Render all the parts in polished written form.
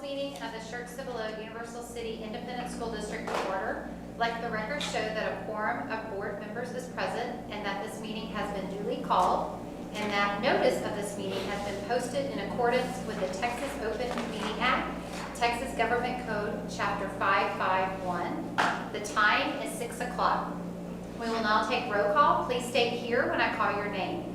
meeting of the Schertz-Cibolo-Universal City Independent School District to order. Let the record show that a quorum of board members is present and that this meeting has been duly called and that notice of this meeting has been posted in accordance with the Texas Open Meeting Act, Texas Government Code, Chapter 551. The time is 6 o'clock. We will now take roll call. Please state here when I call your name.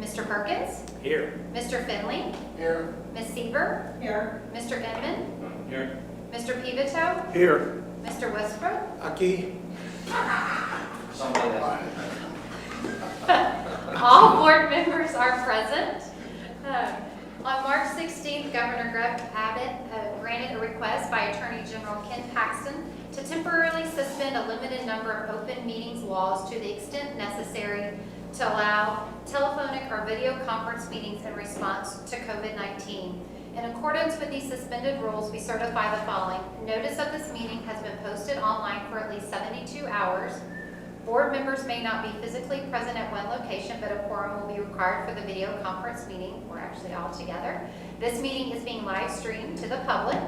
Mr. Perkins? Here. Mr. Finley? Here. Ms. Seaver? Here. Mr. Inman? Here. Mr. Pivito? Here. Mr. Westbrook? Aquí. All board members are present. On March 16th, Governor Greg Abbott granted a request by Attorney General Ken Paxton to temporarily suspend a limited number of open meetings laws to the extent necessary to allow telephonic or video conference meetings in response to COVID-19. In accordance with these suspended rules, we certify the following. Notice of this meeting has been posted online for at least 72 hours. Board members may not be physically present at one location, but a quorum will be required for the video conference meeting. We're actually all together. This meeting is being live streamed to the public.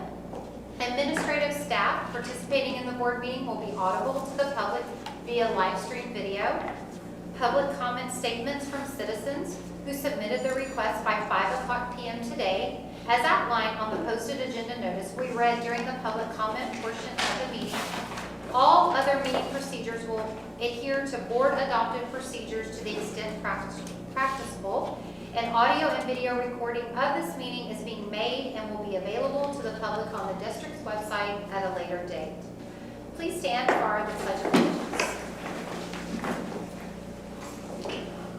Administrative staff participating in the board meeting will be audible to the public via live stream video. Public comment statements from citizens who submitted their requests by 5 p.m. today. As outlined on the posted agenda notice we read during the public comment portion of the meeting, all other meeting procedures will adhere to board-adopted procedures to the extent practicable. An audio and video recording of this meeting is being made and will be available to the public on the district's website at a later date. Please stand for the Pledge of Allegiance.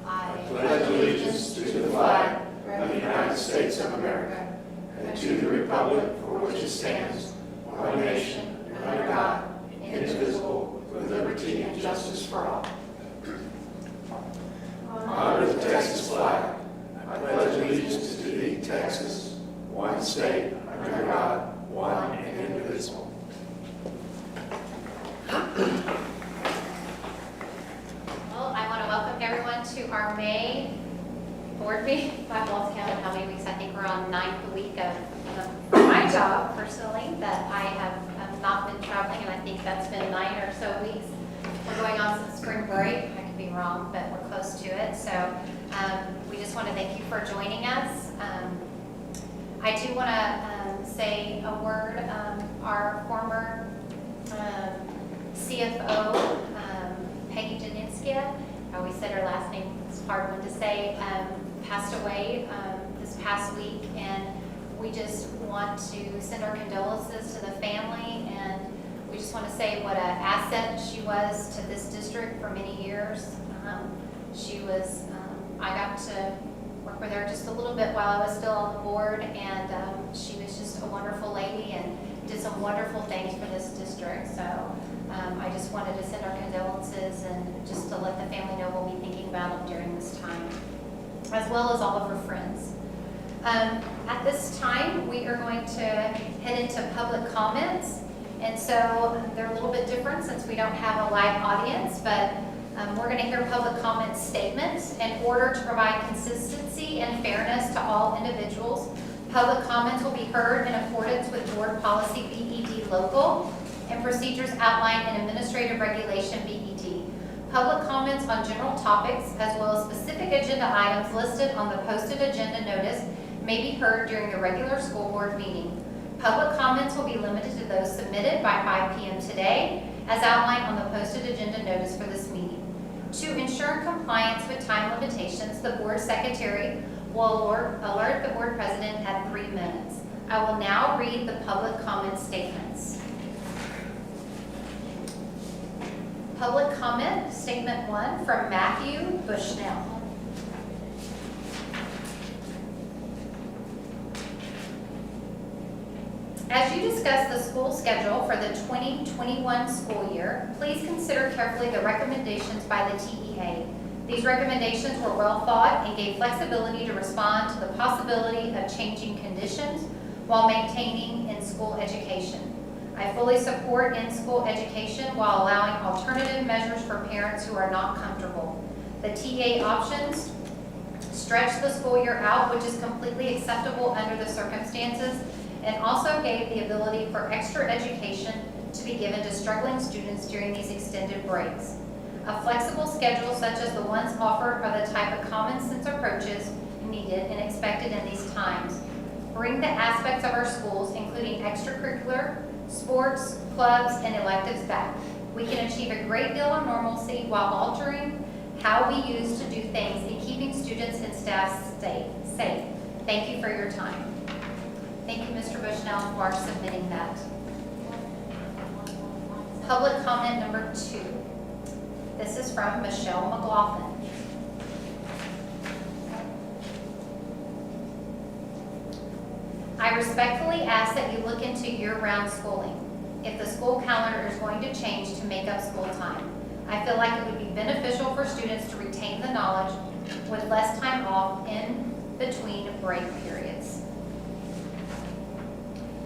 I pledge allegiance to the flag of the United States of America and to the republic for which it stands, one nation, under God, indivisible, with liberty and justice for all. Honor the Texas flag. I pledge allegiance to thee, Texas, one state, under God, one and indivisible. Well, I want to welcome everyone to our May board meeting. I've lost count of how many weeks. I think we're on 9th week of my job personally that I have not been traveling, and I think that's been 9 or so weeks. We're going on since spring break. I could be wrong, but we're close to it. So we just want to thank you for joining us. I do want to say a word. Our former CFO, Peggy Janinskia, I always said her last name, it's a hard one to say, passed away this past week, and we just want to send our condolences to the family, and we just want to say what an asset she was to this district for many years. She was, I got to work with her just a little bit while I was still on the board, and she was just a wonderful lady and did some wonderful things for this district. So I just wanted to send our condolences and just to let the family know we'll be thinking about them during this time, as well as all of her friends. At this time, we are going to head into public comments. And so they're a little bit different since we don't have a live audience, but we're going to hear public comment statements in order to provide consistency and fairness to all individuals. Public comments will be heard in accordance with Board Policy BED Local and procedures outlined in Administrative Regulation BED. Public comments on general topics as well as specific agenda items listed on the posted agenda notice may be heard during the regular school board meeting. Public comments will be limited to those submitted by 5 p.m. today, as outlined on the posted agenda notice for this meeting. To ensure compliance with time limitations, the board secretary will alert the board president at 3 minutes. I will now read the public comment statements. Public comment, statement 1 from Matthew Bushnell. As you discuss the school schedule for the 2021 school year, please consider carefully the recommendations by the TEA. These recommendations were well thought and gave flexibility to respond to the possibility of changing conditions while maintaining in-school education. I fully support in-school education while allowing alternative measures for parents who are not comfortable. The TA options stretch the school year out, which is completely acceptable under the circumstances, and also gave the ability for extra education to be given to struggling students during these extended breaks. A flexible schedule such as the ones offered are the type of common sense approaches needed and expected in these times. Bring the aspects of our schools, including extracurricular, sports, clubs, and electives back. We can achieve a great deal of normalcy while altering how we use to do things and keeping students and staff safe. Thank you for your time. Thank you, Mr. Bushnell, for submitting that. Public comment number 2. This is from Michelle McLaughlin. I respectfully ask that you look into year-round schooling. If the school calendar is going to change to make up school time, I feel like it would be beneficial for students to retain the knowledge with less time off in between break periods.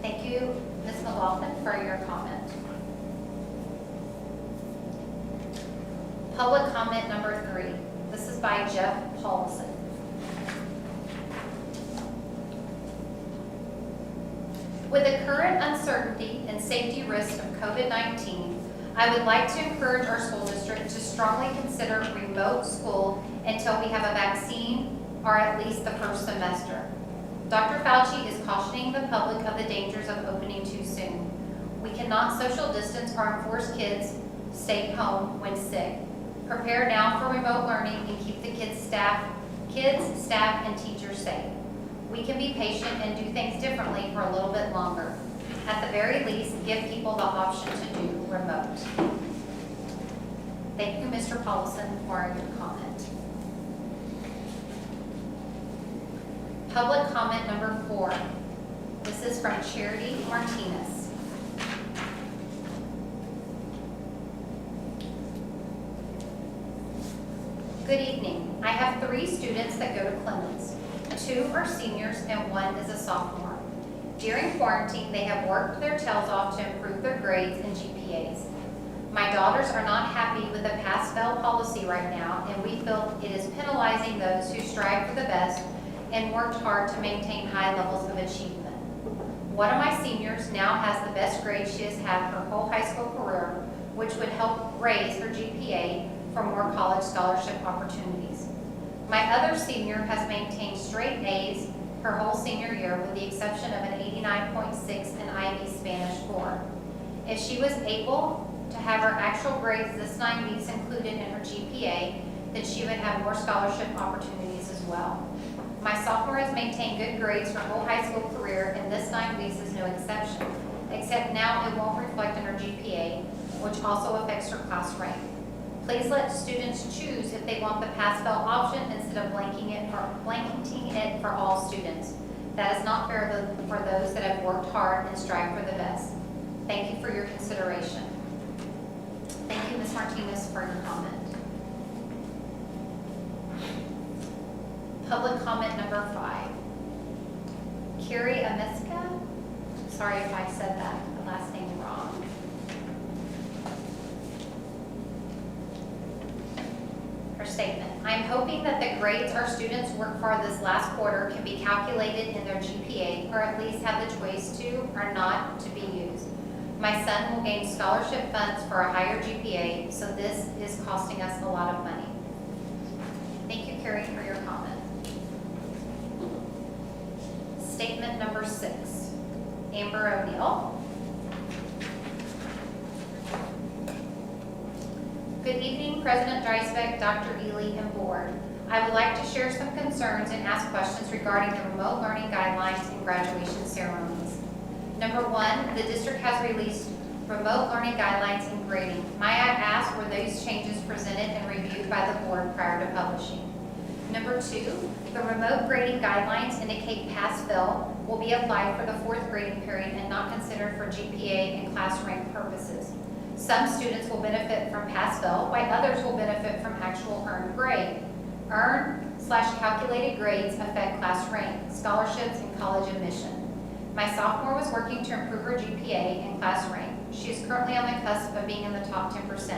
Thank you, Ms. McLaughlin, for your comment. Public comment number 3. This is by Jeff Paulson. With the current uncertainty and safety risks of COVID-19, I would like to encourage our school district to strongly consider remote school until we have a vaccine or at least the first semester. Dr. Fauci is cautioning the public of the dangers of opening too soon. We cannot social distance or enforce kids stay home when sick. Prepare now for remote learning and keep the kids, staff, and teachers safe. We can be patient and do things differently for a little bit longer. At the very least, give people the option to do remote. Thank you, Mr. Paulson, for your comment. Public comment number 4. This is from Charity Martinez. Good evening. I have 3 students that go to Clemens. 2 are seniors and 1 is a sophomore. During quarantine, they have worked their tails off to improve their grades and GPAs. My daughters are not happy with the pass-fail policy right now, and we feel it is penalizing those who strive for the best and worked hard to maintain high levels of achievement. One of my seniors now has the best grade she has had her whole high school career, which would help raise her GPA for more college scholarship opportunities. My other senior has maintained straight A's her whole senior year with the exception of an 89.6 in IB Spanish 4. If she was able to have her actual grades this 9 weeks included in her GPA, then she would have more scholarship opportunities as well. My sophomore has maintained good grades her whole high school career, and this 9 weeks is no exception, except now it won't reflect in her GPA, which also affects her class rank. Please let students choose if they want the pass-fail option instead of blanketing it for all students. That is not fair for those that have worked hard and strive for the best. Thank you for your consideration. Thank you, Ms. Martinez, for your comment. Public comment number 5. Carrie Amiska. Sorry if I said that, the last name wrong. Her statement. I am hoping that the grades our students work for this last quarter can be calculated in their GPA, or at least have the choice to or not to be used. My son will gain scholarship funds for a higher GPA, so this is costing us a lot of money. Thank you, Carrie, for your comment. Statement number 6. Amber O'Neill. Good evening, President Dreisbeck, Dr. Ely, and Board. I would like to share some concerns and ask questions regarding the remote learning guidelines and graduation ceremonies. Number 1, the district has released remote learning guidelines and grading. Might I ask, were those changes presented and reviewed by the board prior to publishing? Number 2, the remote grading guidelines indicate pass-fail will be applied for the 4th grading period and not considered for GPA and class rank purposes. Some students will benefit from pass-fail, while others will benefit from actual earned grade. Earned/calculated grades affect class rank, scholarships, and college admission. My sophomore was working to improve her GPA and class rank. She is currently on the cusp of being in the top 10%.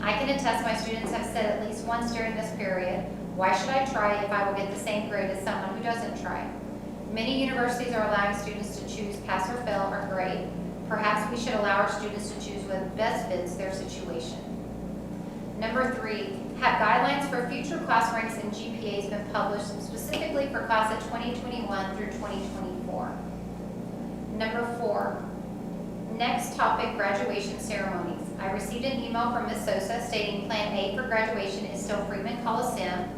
I can attest my students have said at least once during this period, why should I try if I will get the same grade as someone who doesn't try? Many universities are allowing students to choose pass or fail or grade. Perhaps we should allow our students to choose what best fits their situation. Number 3, have guidelines for future class ranks and GPAs been published specifically for class of 2021 through 2024? Number 4, next topic, graduation ceremonies. I received an email from Ms. Sosa stating Plan A for graduation is still Freeman Coliseum,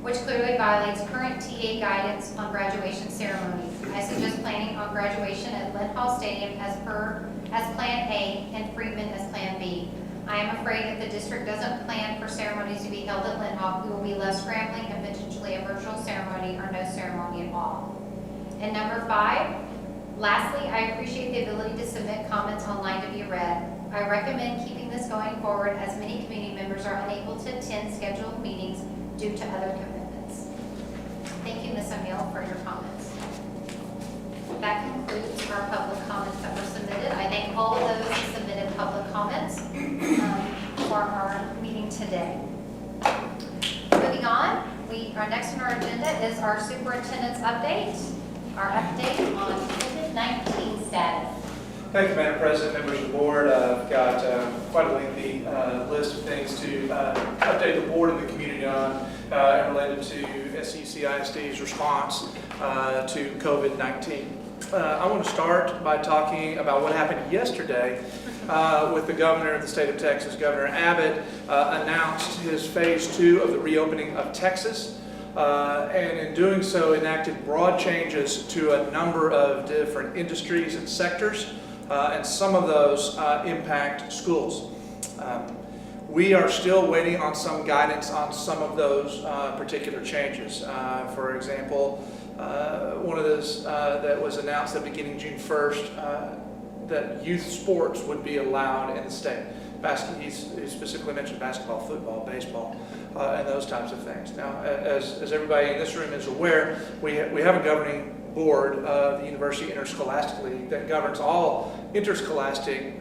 which clearly violates current TA guidance on graduation ceremonies. I suggest planning on graduation at Lynn Hall Stadium as Plan A and Freeman as Plan B. I am afraid if the district doesn't plan for ceremonies to be held at Lynn Hall, we will be left scrambling and potentially a virtual ceremony or no ceremony at all. And number 5, lastly, I appreciate the ability to submit comments online to be read. I recommend keeping this going forward as many community members are unable to attend scheduled meetings due to other commitments. Thank you, Ms. O'Neill, for your comments. That concludes our public comments that were submitted. I thank all of those who submitted public comments for our meeting today. Moving on, our next on our agenda is our superintendent's update, our update on COVID-19 status. Thank you, Madam President, members of the board. I've got quite a lengthy list of things to update the board and the community on related to SCUCISD's response to COVID-19. I want to start by talking about what happened yesterday with the governor of the state of Texas. Governor Abbott announced his phase 2 of the reopening of Texas. And in doing so enacted broad changes to a number of different industries and sectors, and some of those impact schools. We are still waiting on some guidance on some of those particular changes. For example, one of those that was announced that beginning June 1st, that youth sports would be allowed in the state. He specifically mentioned basketball, football, baseball, and those types of things. Now, as everybody in this room is aware, we have a governing board of the University Interscholastic League that governs all interscholastic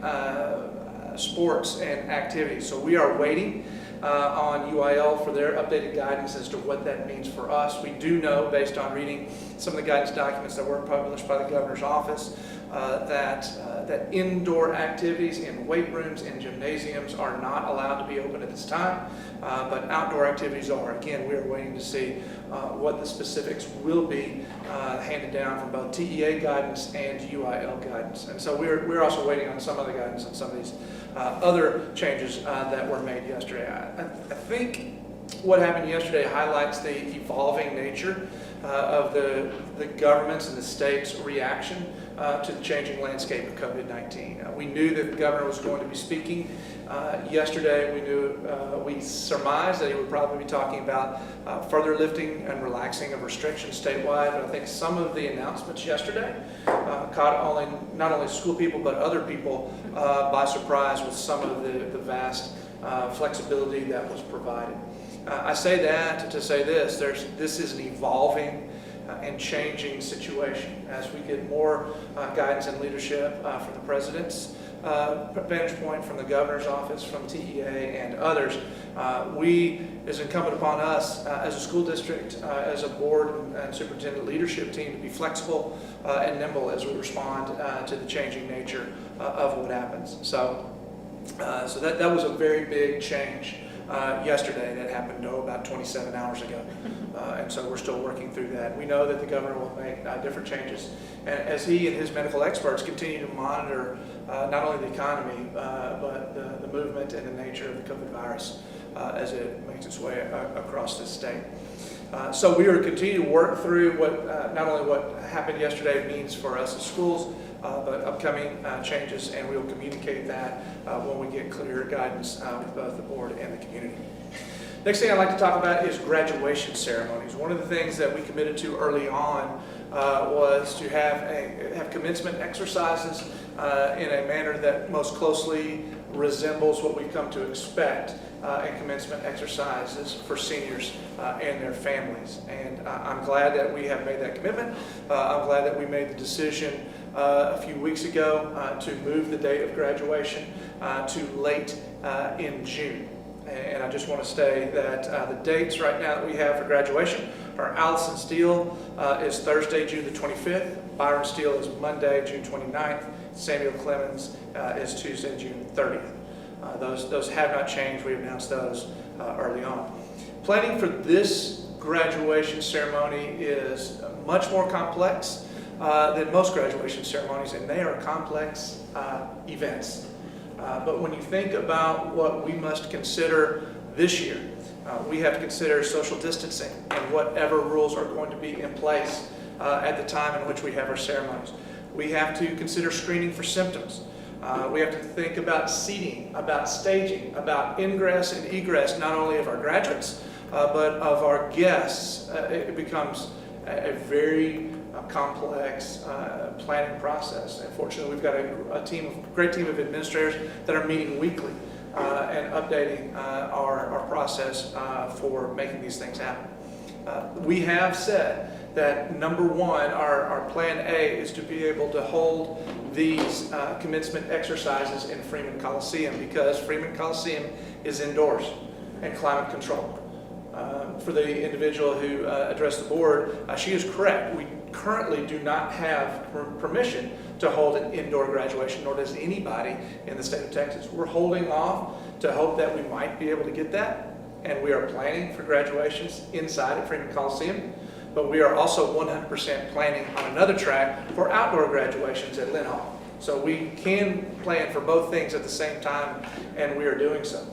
sports and activities. So we are waiting on UIL for their updated guidance as to what that means for us. We do know, based on reading some of the guidance documents that were published by the governor's office, that indoor activities in weight rooms and gymnasiums are not allowed to be open at this time, but outdoor activities are. Again, we are waiting to see what the specifics will be handed down from both TEA guidance and UIL guidance. And so we're also waiting on some other guidance on some of these other changes that were made yesterday. I think what happened yesterday highlights the evolving nature of the government's and the state's reaction to the changing landscape of COVID-19. We knew that the governor was going to be speaking yesterday. We surmised that he would probably be talking about further lifting and relaxing of restrictions statewide. But I think some of the announcements yesterday caught not only school people but other people by surprise with some of the vast flexibility that was provided. I say that to say this: this is an evolving and changing situation. As we get more guidance and leadership from the president's vantage point, from the governor's office, from TEA and others, it's incumbent upon us as a school district, as a board and superintendent leadership team to be flexible and nimble as we respond to the changing nature of what happens. So that was a very big change yesterday that happened about 27 hours ago. And so we're still working through that. We know that the governor will make different changes as he and his medical experts continue to monitor not only the economy, but the movement and the nature of the COVID virus as it makes its way across the state. So we are continuing to work through not only what happened yesterday means for us as schools, but upcoming changes, and we will communicate that when we get clear guidance with both the board and the community. Next thing I'd like to talk about is graduation ceremonies. One of the things that we committed to early on was to have commencement exercises in a manner that most closely resembles what we've come to expect in commencement exercises for seniors and their families. And I'm glad that we have made that commitment. I'm glad that we made the decision a few weeks ago to move the date of graduation to late in June. And I just want to say that the dates right now that we have for graduation are Allison Steele is Thursday, June the 25th. Byron Steele is Monday, June 29th. Samuel Clemens is Tuesday, June 30th. Those have not changed. We announced those early on. Planning for this graduation ceremony is much more complex than most graduation ceremonies, and they are complex events. But when you think about what we must consider this year, we have to consider social distancing and whatever rules are going to be in place at the time in which we have our ceremonies. We have to consider screening for symptoms. We have to think about seating, about staging, about ingress and egress, not only of our graduates, but of our guests. It becomes a very complex planning process. And fortunately, we've got a great team of administrators that are meeting weekly and updating our process for making these things happen. We have said that number one, our plan A is to be able to hold these commencement exercises in Freeman Coliseum, because Freeman Coliseum is indoors and climate controlled. For the individual who addressed the board, she is correct. We currently do not have permission to hold an indoor graduation, nor does anybody in the state of Texas. We're holding off to hope that we might be able to get that, and we are planning for graduations inside at Freeman Coliseum, but we are also 100% planning on another track for outdoor graduations at Lynn Hall. So we can plan for both things at the same time, and we are doing so.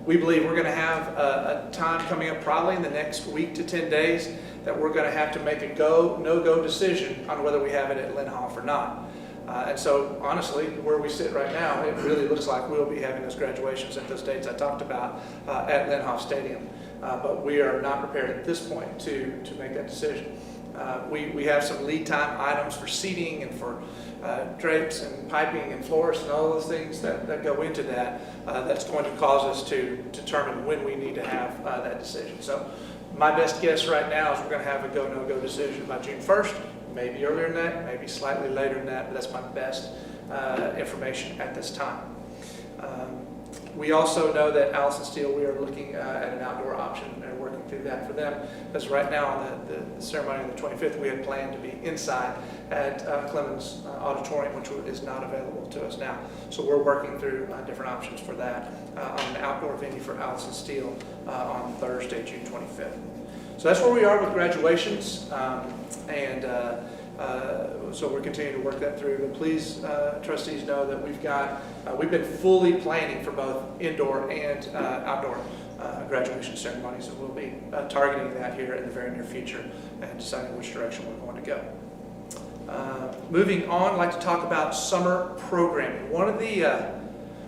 We believe we're going to have a time coming up probably in the next week to 10 days that we're going to have to make a go, no-go decision on whether we have it at Lynn Hall or not. And so honestly, where we sit right now, it really looks like we'll be having those graduations at those dates I talked about at Lynn Hall Stadium. But we are not prepared at this point to make that decision. We have some lead time items for seating and for drapes and piping and floors and all those things that go into that. That's going to cause us to determine when we need to have that decision. So my best guess right now is we're going to have a go, no-go decision by June 1st, maybe earlier than that, maybe slightly later than that, but that's my best information at this time. We also know that Allison Steele, we are looking at an outdoor option and working through that for them. Because right now on the ceremony on the 25th, we had planned to be inside at Clemens Auditorium, which is not available to us now. So we're working through different options for that on an outdoor venue for Allison Steele on Thursday, June 25th. So that's where we are with graduations. So we're continuing to work that through. But please, trustees, know that we've been fully planning for both indoor and outdoor graduation ceremonies, and we'll be targeting that here in the very near future and deciding which direction we're going to go. Moving on, I'd like to talk about summer programming. One of the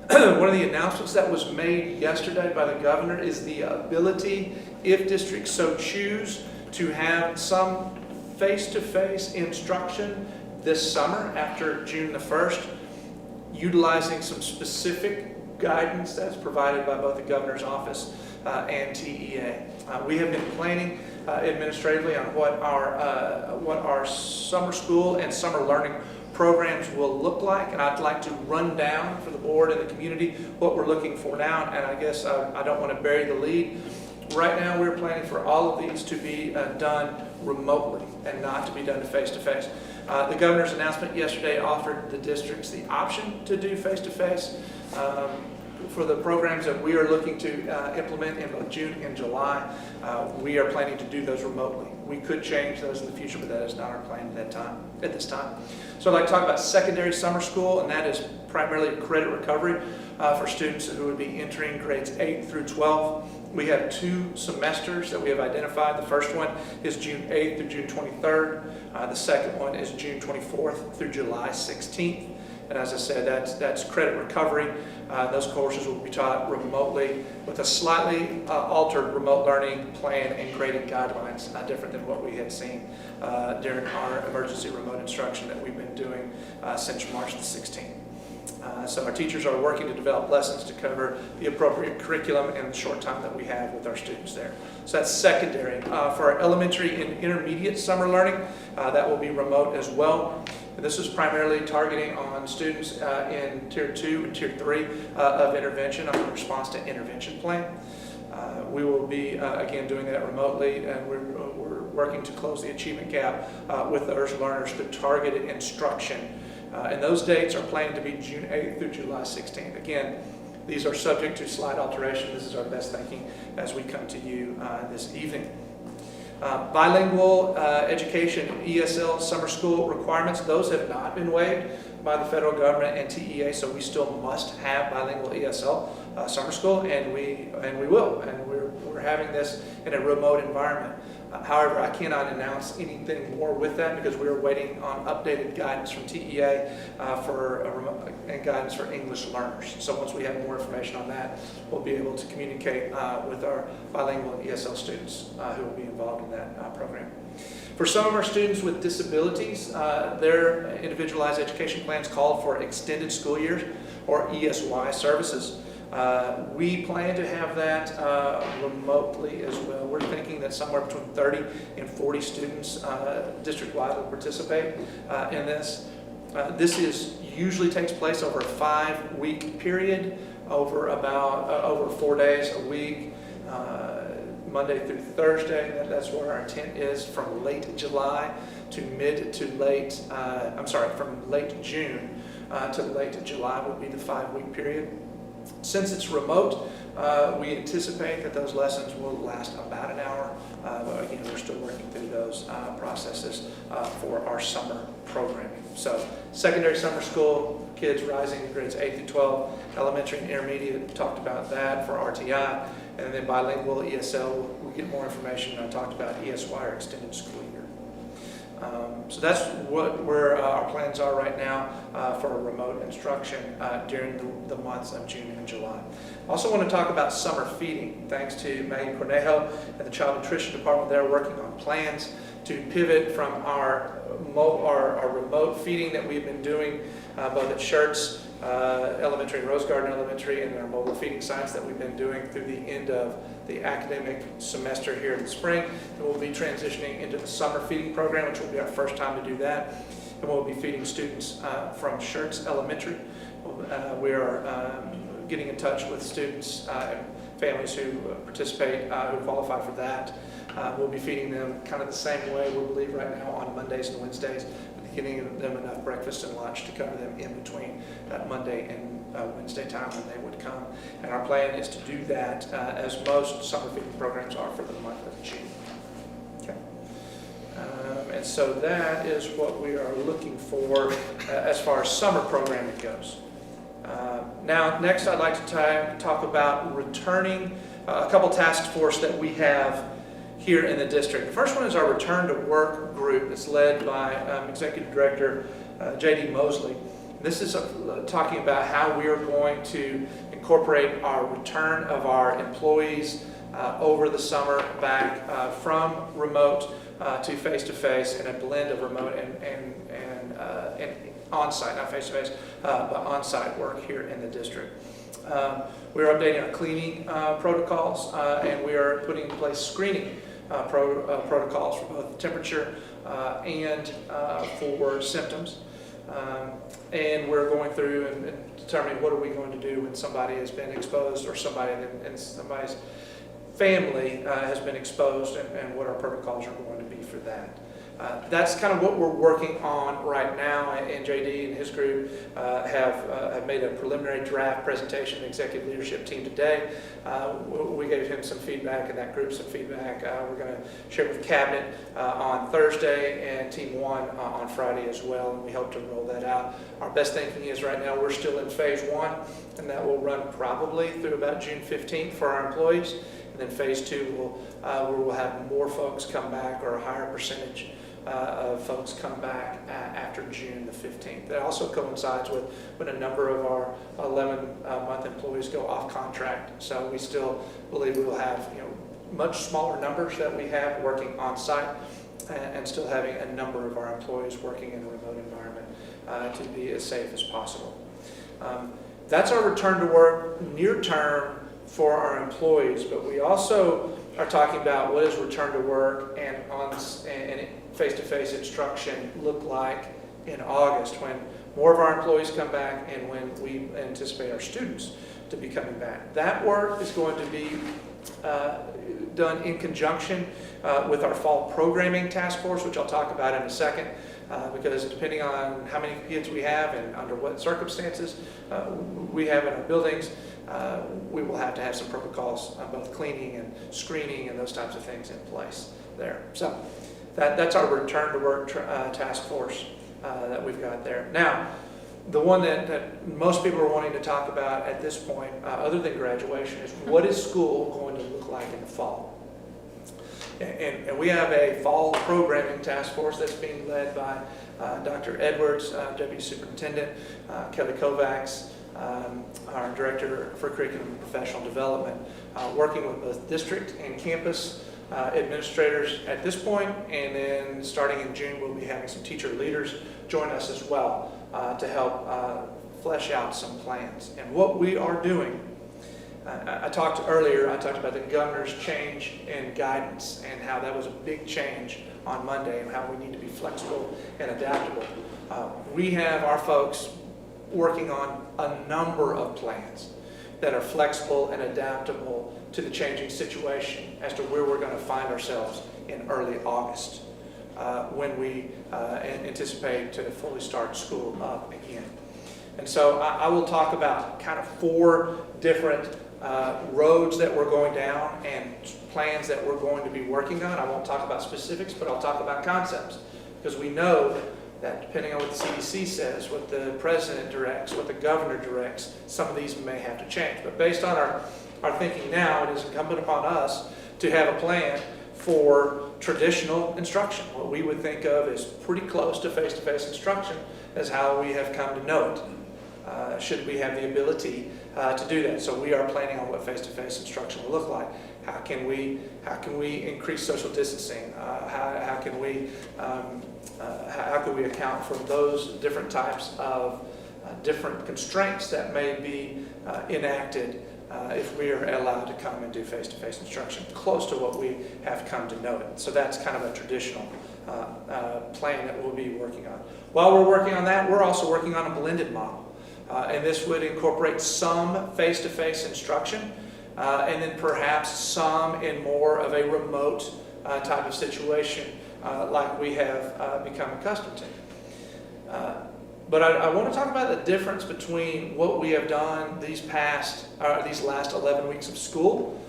announcements that was made yesterday by the governor is the ability, if districts so choose, to have some face-to-face instruction this summer after June the 1st, utilizing some specific guidance that's provided by both the governor's office and TEA. We have been planning administratively on what our summer school and summer learning programs will look like, and I'd like to run down for the board and the community what we're looking for now, and I guess I don't want to bury the lead. Right now, we're planning for all of these to be done remotely and not to be done face-to-face. The governor's announcement yesterday offered the districts the option to do face-to-face. For the programs that we are looking to implement in both June and July, we are planning to do those remotely. We could change those in the future, but that is not our plan at this time. So I'd like to talk about secondary summer school, and that is primarily credit recovery for students who would be entering grades 8 through 12. We have 2 semesters that we have identified. The first one is June 8th through June 23rd. The second one is June 24th through July 16th. And as I said, that's credit recovery. Those courses will be taught remotely with a slightly altered remote learning plan and grading guidelines, different than what we had seen during our emergency remote instruction that we've been doing since March the 16th. So our teachers are working to develop lessons to cover the appropriate curriculum in the short time that we have with our students there. So that's secondary. For our elementary and intermediate summer learning, that will be remote as well. And this is primarily targeting on students in Tier 2 and Tier 3 of intervention on the response to intervention plan. We will be, again, doing that remotely, and we're working to close the achievement gap with those learners through targeted instruction. And those dates are planned to be June 8th through July 16th. Again, these are subject to slight alteration. This is our best thinking as we come to you this evening. Bilingual education, ESL summer school requirements, those have not been waived by the federal government and TEA, so we still must have bilingual ESL summer school, and we will, and we're having this in a remote environment. However, I cannot announce anything more with that because we are waiting on updated guidance from TEA and guidance for English learners. So once we have more information on that, we'll be able to communicate with our bilingual and ESL students who will be involved in that program. For some of our students with disabilities, their individualized education plans call for extended school years or ESY services. We plan to have that remotely as well. We're thinking that somewhere between 30 and 40 students district-wide will participate in this. This usually takes place over a 5-week period, over 4 days a week, Monday through Thursday. That's where our intent is, from late July to from late June to late July would be the 5-week period. Since it's remote, we anticipate that those lessons will last about an hour. But again, we're still working through those processes for our summer programming. So secondary summer school, kids rising in grades 8 through 12, elementary and intermediate, talked about that for RTI, and then bilingual ESL, we'll get more information. I talked about ESY or extended school year. So that's where our plans are right now for remote instruction during the months of June and July. I also want to talk about summer feeding. Thanks to Maggie Cornejo and the Child Nutrition Department, they're working on plans to pivot from our remote feeding that we've been doing both at Schertz Elementary and Rose Garden Elementary, and our mobile feeding sites that we've been doing through the end of the academic semester here in the spring. And we'll be transitioning into the summer feeding program, which will be our first time to do that. And we'll be feeding students from Schertz Elementary. We are getting in touch with students and families who participate, who qualify for that. We'll be feeding them kind of the same way we believe right now on Mondays and Wednesdays, getting them enough breakfast and lunch to cover them in between that Monday and Wednesday time when they would come. And our plan is to do that as most summer feeding programs are for the month of June. Okay. And so that is what we are looking for as far as summer programming goes. Now, next I'd like to talk about returning a couple task force that we have here in the district. The first one is our Return to Work group that's led by Executive Director J.D. Mosley. This is talking about how we are going to incorporate our return of our employees over the summer back from remote to face-to-face, and a blend of remote and on-site, not face-to-face, but on-site work here in the district. We're updating our cleaning protocols, and we are putting in place screening protocols for both temperature and for symptoms. And we're going through and determining what are we going to do when somebody has been exposed, or somebody's family has been exposed, and what our protocols are going to be for that. That's kind of what we're working on right now, and JD and his group have made a preliminary draft presentation to the executive leadership team today. We gave him some feedback, and that group some feedback. We're going to share it with Cabinet on Thursday, and Team 1 on Friday as well, and we hope to roll that out. Our best thinking is right now we're still in Phase 1, and that will run probably through about June 15th for our employees. And then Phase 2 we'll have more folks come back, or a higher percentage of folks come back after June the 15th. That also coincides with when a number of our 11-month employees go off contract. So we still believe we will have much smaller numbers that we have working on site, and still having a number of our employees working in a remote environment to be as safe as possible. That's our return to work near term for our employees, but we also are talking about what does return to work and face-to-face instruction look like in August, when more of our employees come back and when we anticipate our students to be coming back. That work is going to be done in conjunction with our fall programming task force, which I'll talk about in a second, because depending on how many kids we have and under what circumstances we have in our buildings, we will have to have some protocols on both cleaning and screening and those types of things in place there. So that's our return to work task force that we've got there. Now, the one that most people are wanting to talk about at this point, other than graduation, is what is school going to look like in the fall? And we have a fall programming task force that's being led by Dr. Edwards, Deputy Superintendent, Kelly Kovacs, our Director for Curriculum and Professional Development, working with both district and campus administrators at this point, and then starting in June we'll be having some teacher leaders join us as well to help flesh out some plans. And what we are doing, I talked about the governor's change in guidance and how that was a big change on Monday and how we need to be flexible and adaptable. We have our folks working on a number of plans that are flexible and adaptable to the changing situation as to where we're going to find ourselves in early August when we anticipate to fully start school up again. And so I will talk about kind of 4 different roads that we're going down and plans that we're going to be working on. I won't talk about specifics, but I'll talk about concepts, because we know that depending on what the CDC says, what the president directs, what the governor directs, some of these may have to change. But based on our thinking now, it is incumbent upon us to have a plan for traditional instruction. What we would think of as pretty close to face-to-face instruction is how we have come to know it. Should we have the ability to do that? So we are planning on what face-to-face instruction will look like. How can we increase social distancing? How can we account for those different types of different constraints that may be enacted if we are allowed to come and do face-to-face instruction, close to what we have come to know it. So that's kind of a traditional plan that we'll be working on. While we're working on that, we're also working on a blended model. And this would incorporate some face-to-face instruction and then perhaps some in more of a remote type of situation like we have become accustomed to. But I want to talk about the difference between what we have done these last 11 weeks of school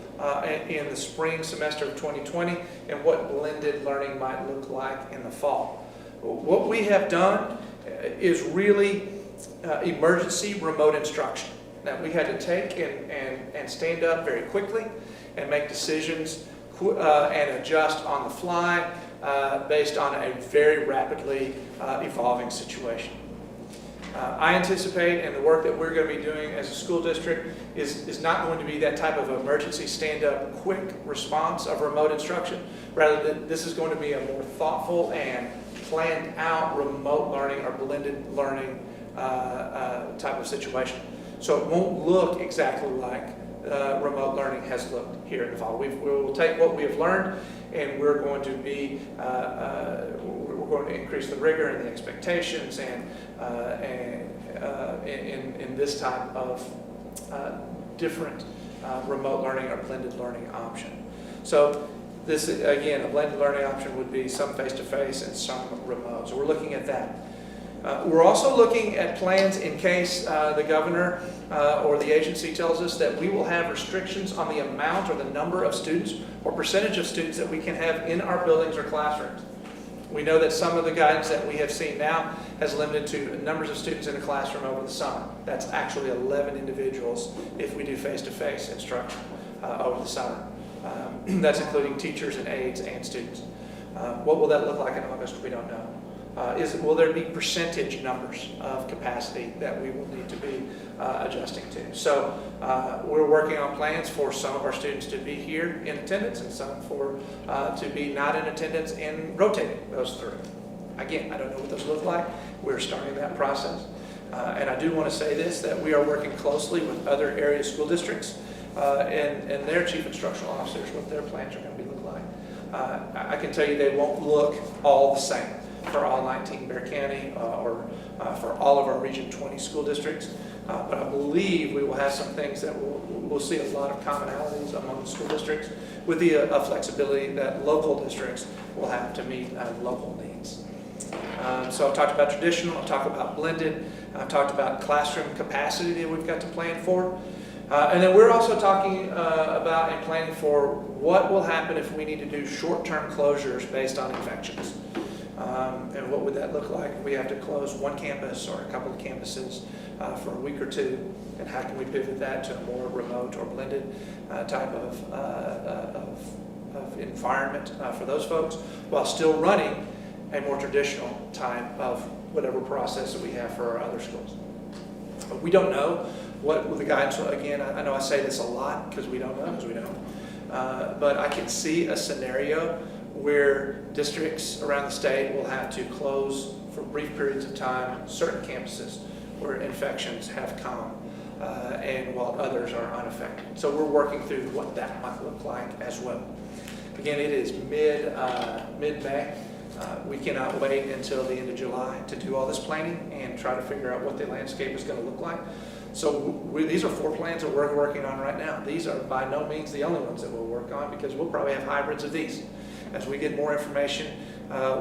in the spring semester of 2020 and what blended learning might look like in the fall. What we have done is really emergency remote instruction that we had to take and stand up very quickly and make decisions and adjust on the fly based on a very rapidly evolving situation. I anticipate, and the work that we're going to be doing as a school district is not going to be that type of emergency stand-up quick response of remote instruction. Rather, that this is going to be a more thoughtful and planned out remote learning or blended learning type of situation. So it won't look exactly like remote learning has looked here in the fall. We will take what we have learned, and we're going to be we're going to increase the rigor and the expectations and in this type of different remote learning or blended learning option. So this, again, a blended learning option would be some face-to-face and some remote. So we're looking at that. We're also looking at plans in case the governor or the agency tells us that we will have restrictions on the amount or the number of students or percentage of students that we can have in our buildings or classrooms. We know that some of the guidance that we have seen now has limited to numbers of students in a classroom over the summer. That's actually 11 individuals if we do face-to-face instruction over the summer. That's including teachers and aides and students. What will that look like in August? We don't know. Will there be percentage numbers of capacity that we will need to be adjusting to? So we're working on plans for some of our students to be here in attendance and some to be not in attendance and rotating those through. Again, I don't know what those look like. We're starting that process. And I do want to say this, that we are working closely with other area school districts and their chief instructional officers, what their plans are going to look like. I can tell you they won't look all the same. for all 19 Bexar County or for all of our Region 20 school districts. But I believe we will have some things that we'll see a lot of commonalities among the school districts with the flexibility that local districts will have to meet local needs. So I've talked about traditional, I've talked about blended, I've talked about classroom capacity that we've got to plan for. And then we're also talking about and planning for what will happen if we need to do short-term closures based on infections. And what would that look like if we have to close one campus or a couple of campuses for a week or two, and how can we pivot that to a more remote or blended type of environment for those folks, while still running a more traditional type of whatever process that we have for our other schools. But we don't know what the guidance, again, I know I say this a lot because we don't know, but I can see a scenario where districts around the state will have to close for brief periods of time certain campuses where infections have come, and while others are unaffected. So we're working through what that might look like as well. Again, it is mid-May. We cannot wait until the end of July to do all this planning and try to figure out what the landscape is going to look like. So these are 4 plans that we're working on right now. These are by no means the only ones that we'll work on, because we'll probably have hybrids of these. As we get more information,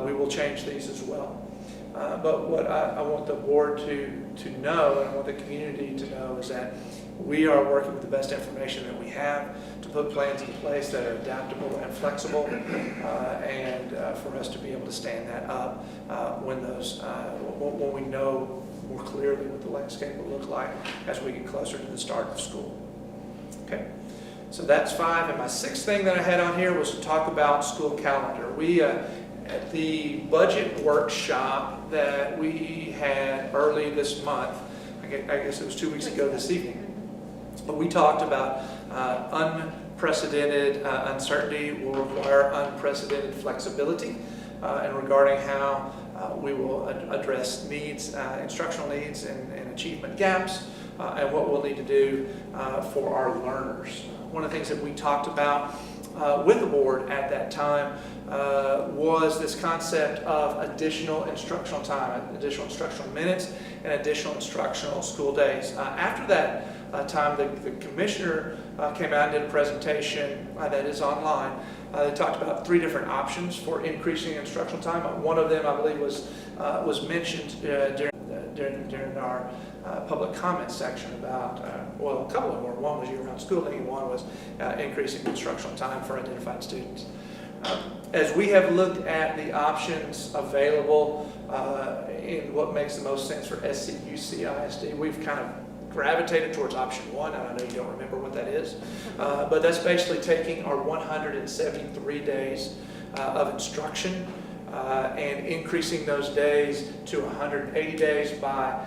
we will change these as well. But what I want the board to know, and I want the community to know, is that we are working with the best information that we have to put plans in place that are adaptable and flexible, and for us to be able to stand that up when we know more clearly what the landscape will look like as we get closer to the start of school. Okay, so that's 5. And my 6th thing that I had on here was to talk about school calendar. We at the budget workshop that we had early this month, I guess it was 2 weeks ago this evening, but we talked about unprecedented uncertainty will require unprecedented flexibility, and regarding how we will address needs, instructional needs and achievement gaps, and what we'll need to do for our learners. One of the things that we talked about with the board at that time was this concept of additional instructional time, additional instructional minutes, and additional instructional school days. After that time, the commissioner came out and did a presentation that is online. They talked about 3 different options for increasing instructional time. One of them, I believe, was mentioned during our public comment section about, well, a couple of them were. One was year-round schooling, and one was increasing instructional time for identified students. As we have looked at the options available in what makes the most sense for SCUCISD, we've kind of gravitated towards option 1. I know you don't remember what that is, but that's basically taking our 173 days of instruction and increasing those days to 180 days by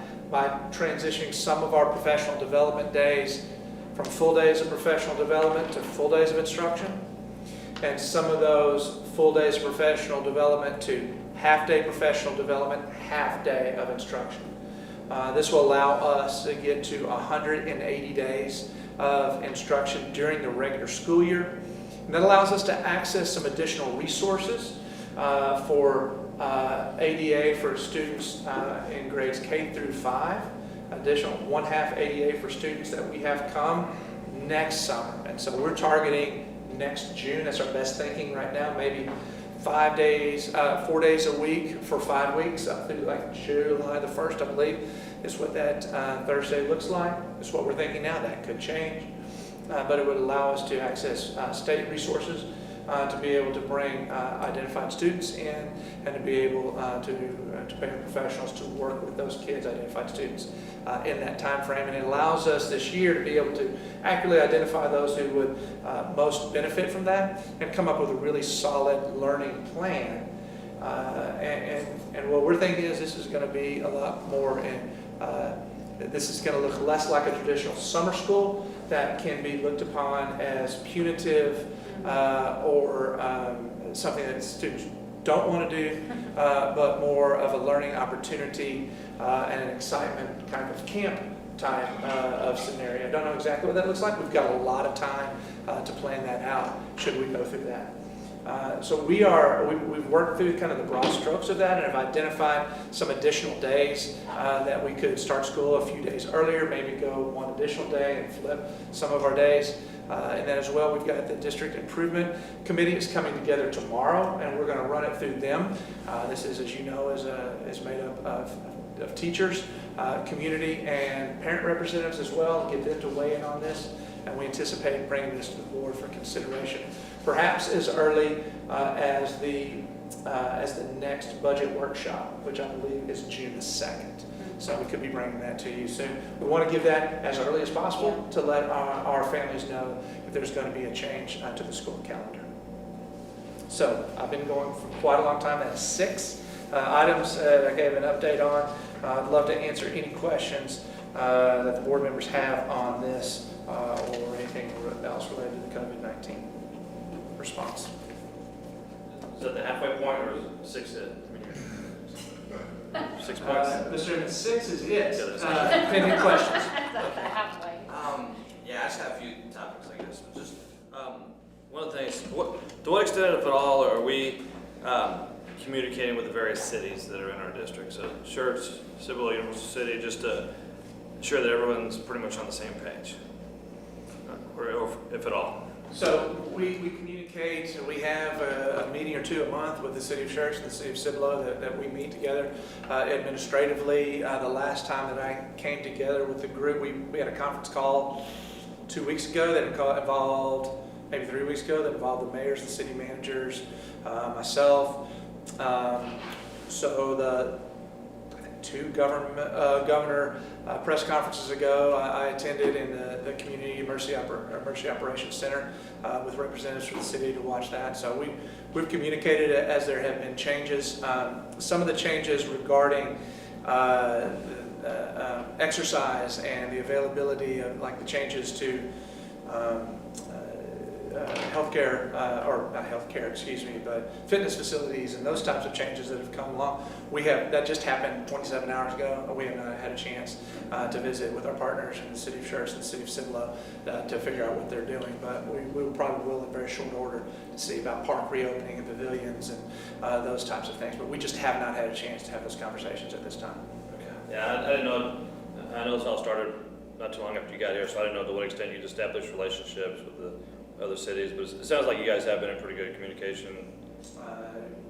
transitioning some of our professional development days from full days of professional development to full days of instruction, and some of those full days of professional development to half-day professional development, half-day of instruction. This will allow us to get to 180 days of instruction during the regular school year. And that allows us to access some additional resources for ADA for students in grades K through 5, additional 1/2 ADA for students that we have come next summer. And so we're targeting next June. That's our best thinking right now, maybe 4 days a week for 5 weeks up through like July the 1st, I believe, is what that Thursday looks like. It's what we're thinking now. That could change, but it would allow us to access state resources to be able to bring identified students in, and to be able to pay professionals to work with those kids, identified students, in that time frame. And it allows us this year to be able to accurately identify those who would most benefit from that, and come up with a really solid learning plan. And what we're thinking is this is going to be a lot more this is going to look less like a traditional summer school that can be looked upon as punitive or something that students don't want to do, but more of a learning opportunity and an excitement kind of camp type of scenario. I don't know exactly what that looks like. We've got a lot of time to plan that out should we go through that. So we've worked through kind of the broad strokes of that and have identified some additional days that we could start school a few days earlier, maybe go one additional day and flip some of our days. And then as well, we've got the District Improvement Committee is coming together tomorrow, and we're going to run it through them. This is, as you know, is made up of teachers, community, and parent representatives as well, get them to weigh in on this. And we anticipate bringing this to the board for consideration, perhaps as early as the next budget workshop, which I believe is June the 2nd. So we could be bringing that to you soon. We want to give that as early as possible to let our families know if there's going to be a change to the school calendar. So I've been going for quite a long time. That's 6 items I gave an update on. I'd love to answer any questions that the board members have on this or anything else related to the COVID-19 response. Is that the halfway point, or is it 6 it? 6 points? Mr. Chairman, 6 is it. Yeah, Pending questions. Halfway. Yeah, I just have a few topics, I guess. Just one of the things, to what extent, if at all, are we communicating with the various cities that are in our district? So Schertz-Cibolo-Universal City, just to ensure that everyone's pretty much on the same page, or if at all. So we communicate, we have a meeting or two a month with the city of Schertz and the city of Cibolo that we meet together administratively. The last time that I came together with the group, we had a conference call 2 weeks ago that involved, maybe 3 weeks ago, that involved the mayors, the city managers, myself. So I think 2 governor press conferences ago, I attended in the Community Emergency Operations Center with representatives from the city to watch that. So we've communicated as there have been changes. Some of the changes regarding exercise and the availability of, like the changes to healthcare, or not healthcare, excuse me, but fitness facilities and those types of changes that have come along. That just happened 27 hours ago. We have not had a chance to visit with our partners in the city of Schertz and the city of Cibolo to figure out what they're doing. But we probably will in very short order to see about park reopening and pavilions and those types of things. But we just have not had a chance to have those conversations at this time. Okay. Yeah, I didn't know. I know this all started not too long after you got here, so I didn't know to what extent you'd established relationships with the other cities, but it sounds like you guys have been in pretty good communication.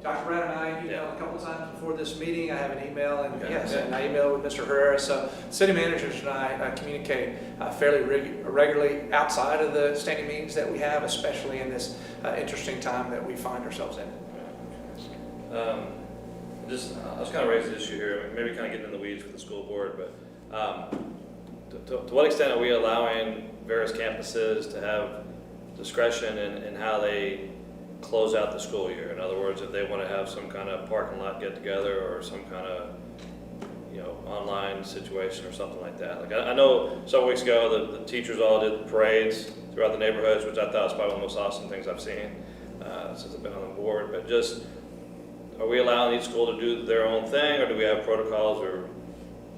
Dr. Brad and I emailed a couple of times before this meeting. I have an email, and Okay. yes, and I emailed with Mr. Herrera. So city managers and I communicate fairly regularly outside of the standing meetings that we have, especially in this interesting time that we find ourselves in. I was kind of raising the issue here, maybe kind of getting in the weeds with the school board, but to what extent are we allowing various campuses to have discretion in how they close out the school year? In other words, if they want to have some kind of parking lot get together or some kind of online situation or something like that. Like I know several weeks ago the teachers all did parades throughout the neighborhoods, which I thought was probably one of the most awesome things I've seen since I've been on the board. But just, are we allowing each school to do their own thing, or do we have protocols or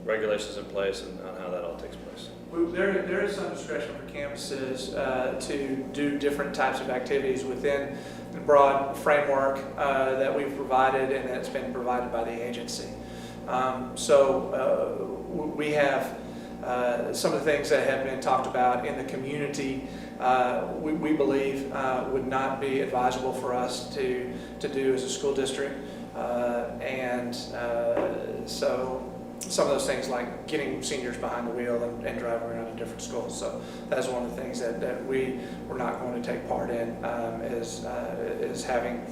regulations in place on how that all takes place? There is some discretion for campuses to do different types of activities within the broad framework that we've provided and that's been provided by the agency. We have some of the things that have been talked about in the community we believe would not be advisable for us to do as a school district. So some of those things like getting seniors behind the wheel and driving around in different schools. So that's one of the things that we were not going to take part in is having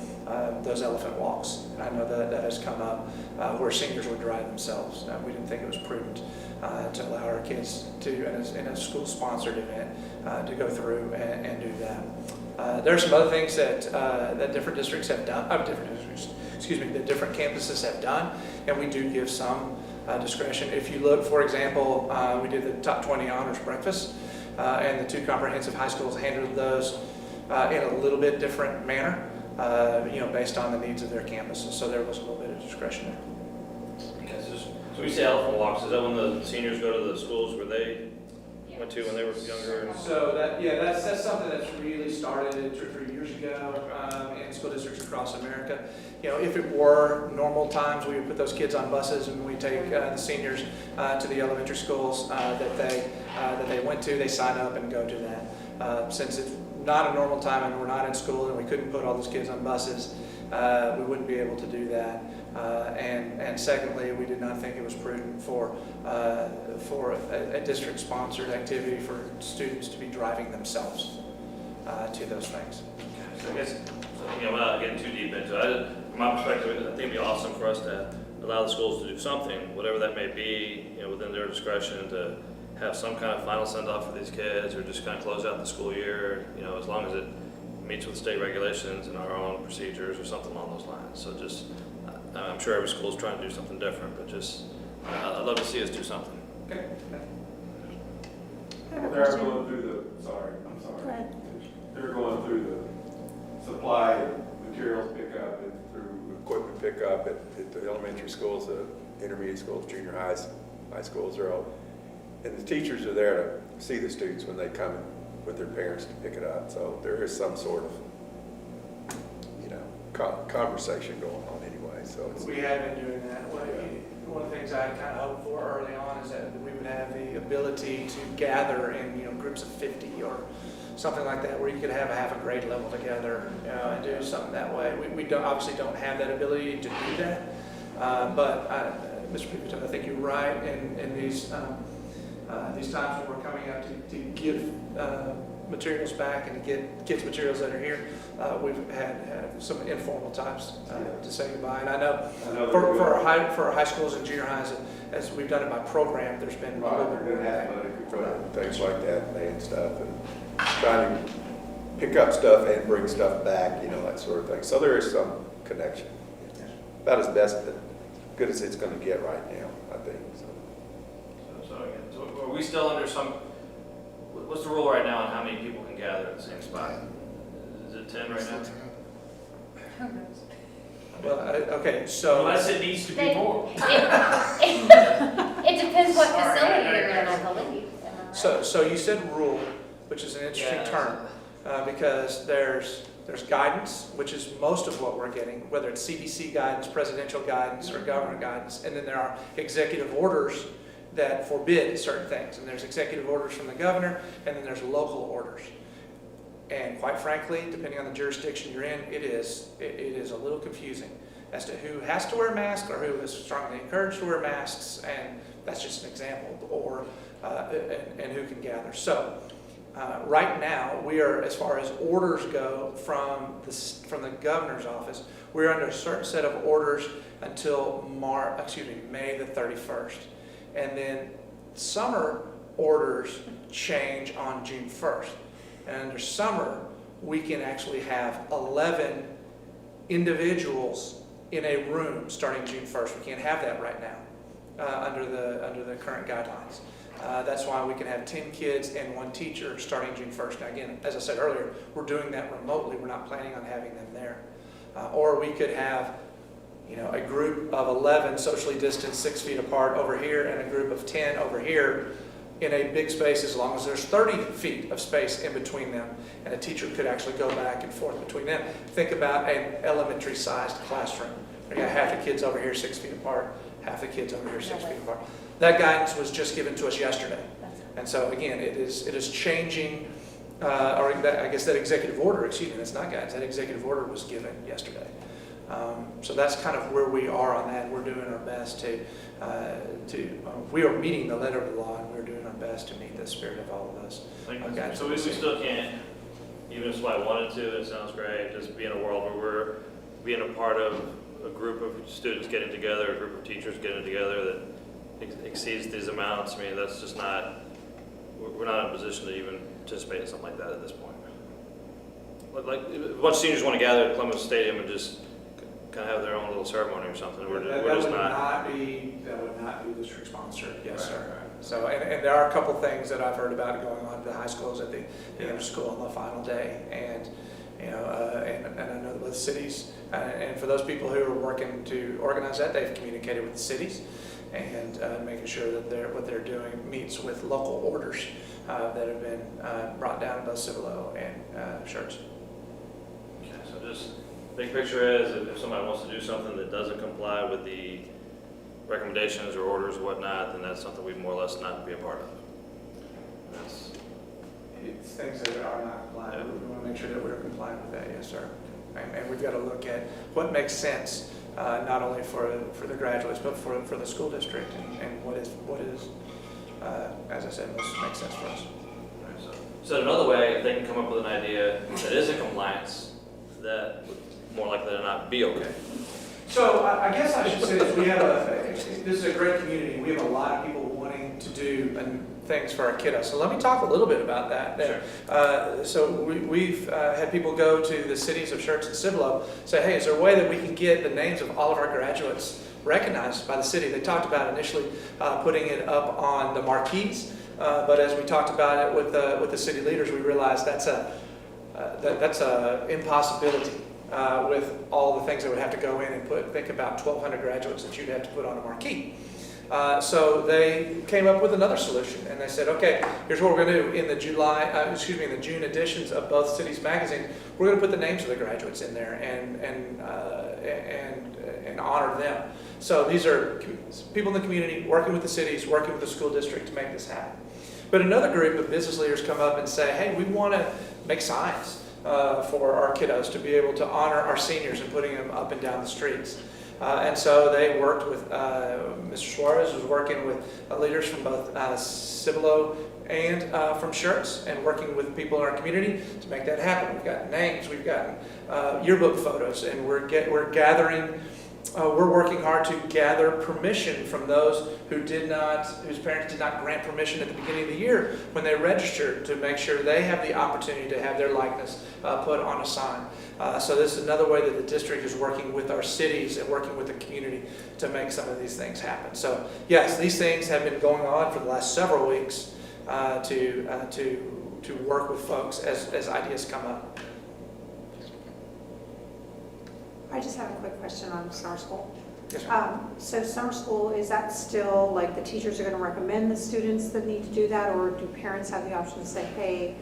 those elephant walks. And I know that has come up where seniors would drive themselves. We didn't think it was prudent to allow our kids to, in a school-sponsored event, to go through and do that. There are some other things that different districts have done, that different campuses have done, and we do give some discretion. If you look, for example, we did the top 20 honors breakfast, and the 2 comprehensive high schools handled those in a little bit different manner, based on the needs of their campuses. So there was a little bit of discretion there. Okay, so we say elephant walks. Is that when the seniors go to the schools where they? Yeah. went to when they were younger? So that's something that's really started 2 or 3 years ago in school districts across America. If it were normal times, we would put those kids on buses and we take the seniors to the elementary schools that they went to. They sign up and go to that. Since it's not a normal time and we're not in school and we couldn't put all those kids on buses, we wouldn't be able to do that. And secondly, we did not think it was prudent for a district-sponsored activity for students to be driving themselves to those things. So I guess, without getting too deep into it, from my perspective, I think it'd be awesome for us to allow the schools to do something, whatever that may be, within their discretion, to have some kind of final send-off for these kids, or just kind of close out the school year, as long as it meets with state regulations and our own procedures or something along those lines. So just, I'm sure every school is trying to do something different, but just, I'd love to see us do something. Okay. They're going through They're going through the supply materials pickup and through equipment pickup at the elementary schools, the intermediate schools, junior highs, high schools, they're all, and the teachers are there to see the students when they come with their parents to pick it up. So there is some sort of, conversation going on anyway. So We have been doing that. One of the things I kind of hoped for early on is that we would have the ability to gather in groups of 50 or something like that, where you could have a half a grade level together and do something that way. We obviously don't have that ability to do that, but Mr. Pickerton, I think you're right in these times when we're coming out to give materials back and to get kids materials that are here. We've had some informal times to say goodbye, and I know for our high schools and junior highs, as we've done it by program, there's been things like that, band stuff, and trying to pick up stuff and bring stuff back, that sort of thing. So there is some connection. About as good as it's going to get right now, I think. So are we still under what's the rule right now on how many people can gather at the same spot? Is it 10 right now? Well, okay, so Unless it needs to be more. It depends what facility you're in, I believe. So you said rule, which is an interesting term, because there's guidance, which is most of what we're getting, whether it's CDC guidance, presidential guidance, or government guidance, and then there are executive orders that forbid certain things, and there's executive orders from the governor, and then there's local orders. And quite frankly, depending on the jurisdiction you're in, it is a little confusing as to who has to wear a mask or who is strongly encouraged to wear masks, and that's just an example, or and who can gather. So right now, we are, as far as orders go from the governor's office, we're under a certain set of orders until May the 31st. And then summer orders change on June 1st. And under summer, we can actually have 11 individuals in a room starting June 1st. We can't have that right now under the current guidelines. That's why we can have 10 kids and 1 teacher starting June 1st. Now again, as I said earlier, we're doing that remotely. We're not planning on having them there. Or we could have a group of 11 socially distanced 6 feet apart over here and a group of 10 over here in a big space, as long as there's 30 feet of space in between them, and a teacher could actually go back and forth between them. Think about an elementary sized classroom. You got half the kids over here 6 feet apart, half the kids over here 6 feet apart. That guidance was just given to us yesterday. And so again, it is changing, I guess that executive order, that's not guidance, that executive order was given yesterday. So that's kind of where we are on that. We're doing our best we are meeting the letter of the law, and we're doing our best to meet the spirit of all of those. So we still can't, even if I wanted to, it sounds great, just be in a world where we're being a part of a group of students getting together, a group of teachers getting together that exceeds these amounts. I mean, that's just not, we're not in a position to even participate in something like that at this point. Like, a bunch of seniors want to gather at Columbus Stadium and just kind of have their own little ceremony or something. That would not be district sponsored. Yes, sir. So, and there are a couple things that I've heard about going on at the high schools at the end of school on the final day, and and I know with cities, and for those people who are working to organize that, they've communicated with the cities, and making sure that what they're doing meets with local orders that have been brought down in both Cibolo and Schertz. Okay, so just big picture is if somebody wants to do something that doesn't comply with the recommendations or orders or whatnot, then that's something we more or less not be a part of. It's things that are not compliant. We want to make sure that we're compliant with that, yes, sir. And we've got to look at what makes sense, not only for the graduates, but for the school district, and what is as I said, most makes sense for us. Right, so another way, if they can come up with an idea that is in compliance, that would more likely than not be okay. So I guess I should say this, this is a great community. We have a lot of people wanting to do things for our kiddos. So let me talk a little bit about that. Sure. So we've had people go to the cities of Schertz and Cibolo, say, hey, is there a way that we can get the names of all of our graduates recognized by the city? They talked about initially putting it up on the marquees, but as we talked about it with the city leaders, we realized that's a impossibility. With all the things that would have to go in and think about 1,200 graduates that you'd have to put on a marquee. So they came up with another solution, and they said, okay, here's what we're going to do in the June editions of both cities' magazines. We're going to put the names of the graduates in there and honor them. So these are people in the community working with the cities, working with the school district to make this happen. But another group of business leaders come up and say, hey, we want to make signs for our kiddos to be able to honor our seniors and putting them up and down the streets. And so they worked with, Mr. Suarez was working with leaders from both Cibolo and from Schertz, and working with people in our community to make that happen. We've got names, we've got yearbook photos, and we're working hard to gather permission from those whose parents did not grant permission at the beginning of the year when they registered, to make sure they have the opportunity to have their likeness put on a sign. So this is another way that the district is working with our cities and working with the community to make some of these things happen. So yes, these things have been going on for the last several weeks to work with folks as ideas come up. I just have a quick question on summer school. Yes, ma'am. So summer school, is that still like the teachers are going to recommend the students that need to do that, or do parents have the option to say, hey,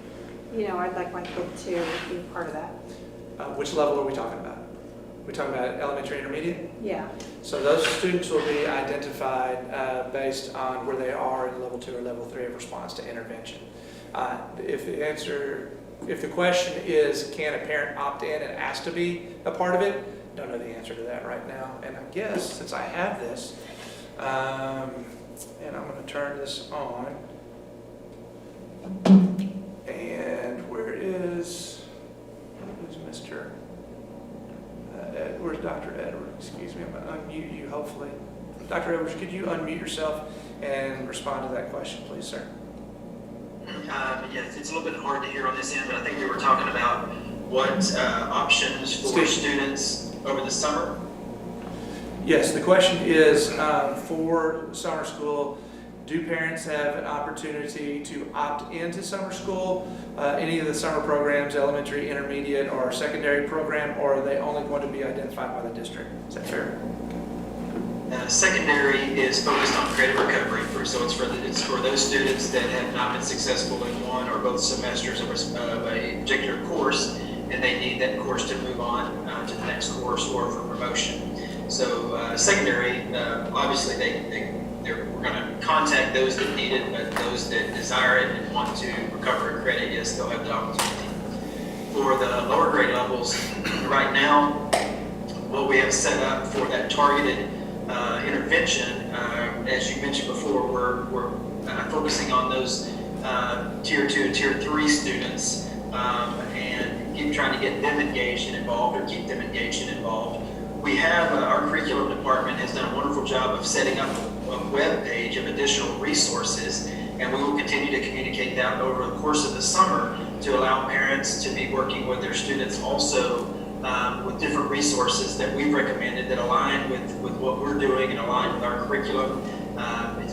I'd like my kid to be part of that? Which level are we talking about? We're talking about elementary, intermediate? Yeah. So those students will be identified based on where they are in level 2 or level 3 of response to intervention. If the question is, can a parent opt in and ask to be a part of it? Don't know the answer to that right now. And I guess since I have this, and I'm going to turn this on. And where's Mr. Where's Dr. Edwards? Excuse me, I'm going to unmute you hopefully. Dr. Edwards, could you unmute yourself and respond to that question, please, sir? Yes, it's a little bit hard to hear on this end, but I think we were talking about what options for students over the summer. Yes, the question is for summer school, do parents have an opportunity to opt into summer school, any of the summer programs, elementary, intermediate, or secondary program, or are they only going to be identified by the district? Is that fair? Secondary is focused on credit recovery, so it's for those students that have not been successful in one or both semesters of a particular course, and they need that course to move on to the next course or for promotion. So secondary, obviously we're going to contact those that need it, but those that desire it and want to recover a credit, yes, they'll have the opportunity. For the lower grade levels, right now, what we have set up for that targeted intervention, as you mentioned before, we're focusing on those tier 2 and tier 3 students and keep trying to get them engaged and involved, or keep them engaged and involved. We have our curriculum department has done a wonderful job of setting up a web page of additional resources, and we will continue to communicate that over the course of the summer to allow parents to be working with their students also with different resources that we've recommended that align with what we're doing and align with our curriculum.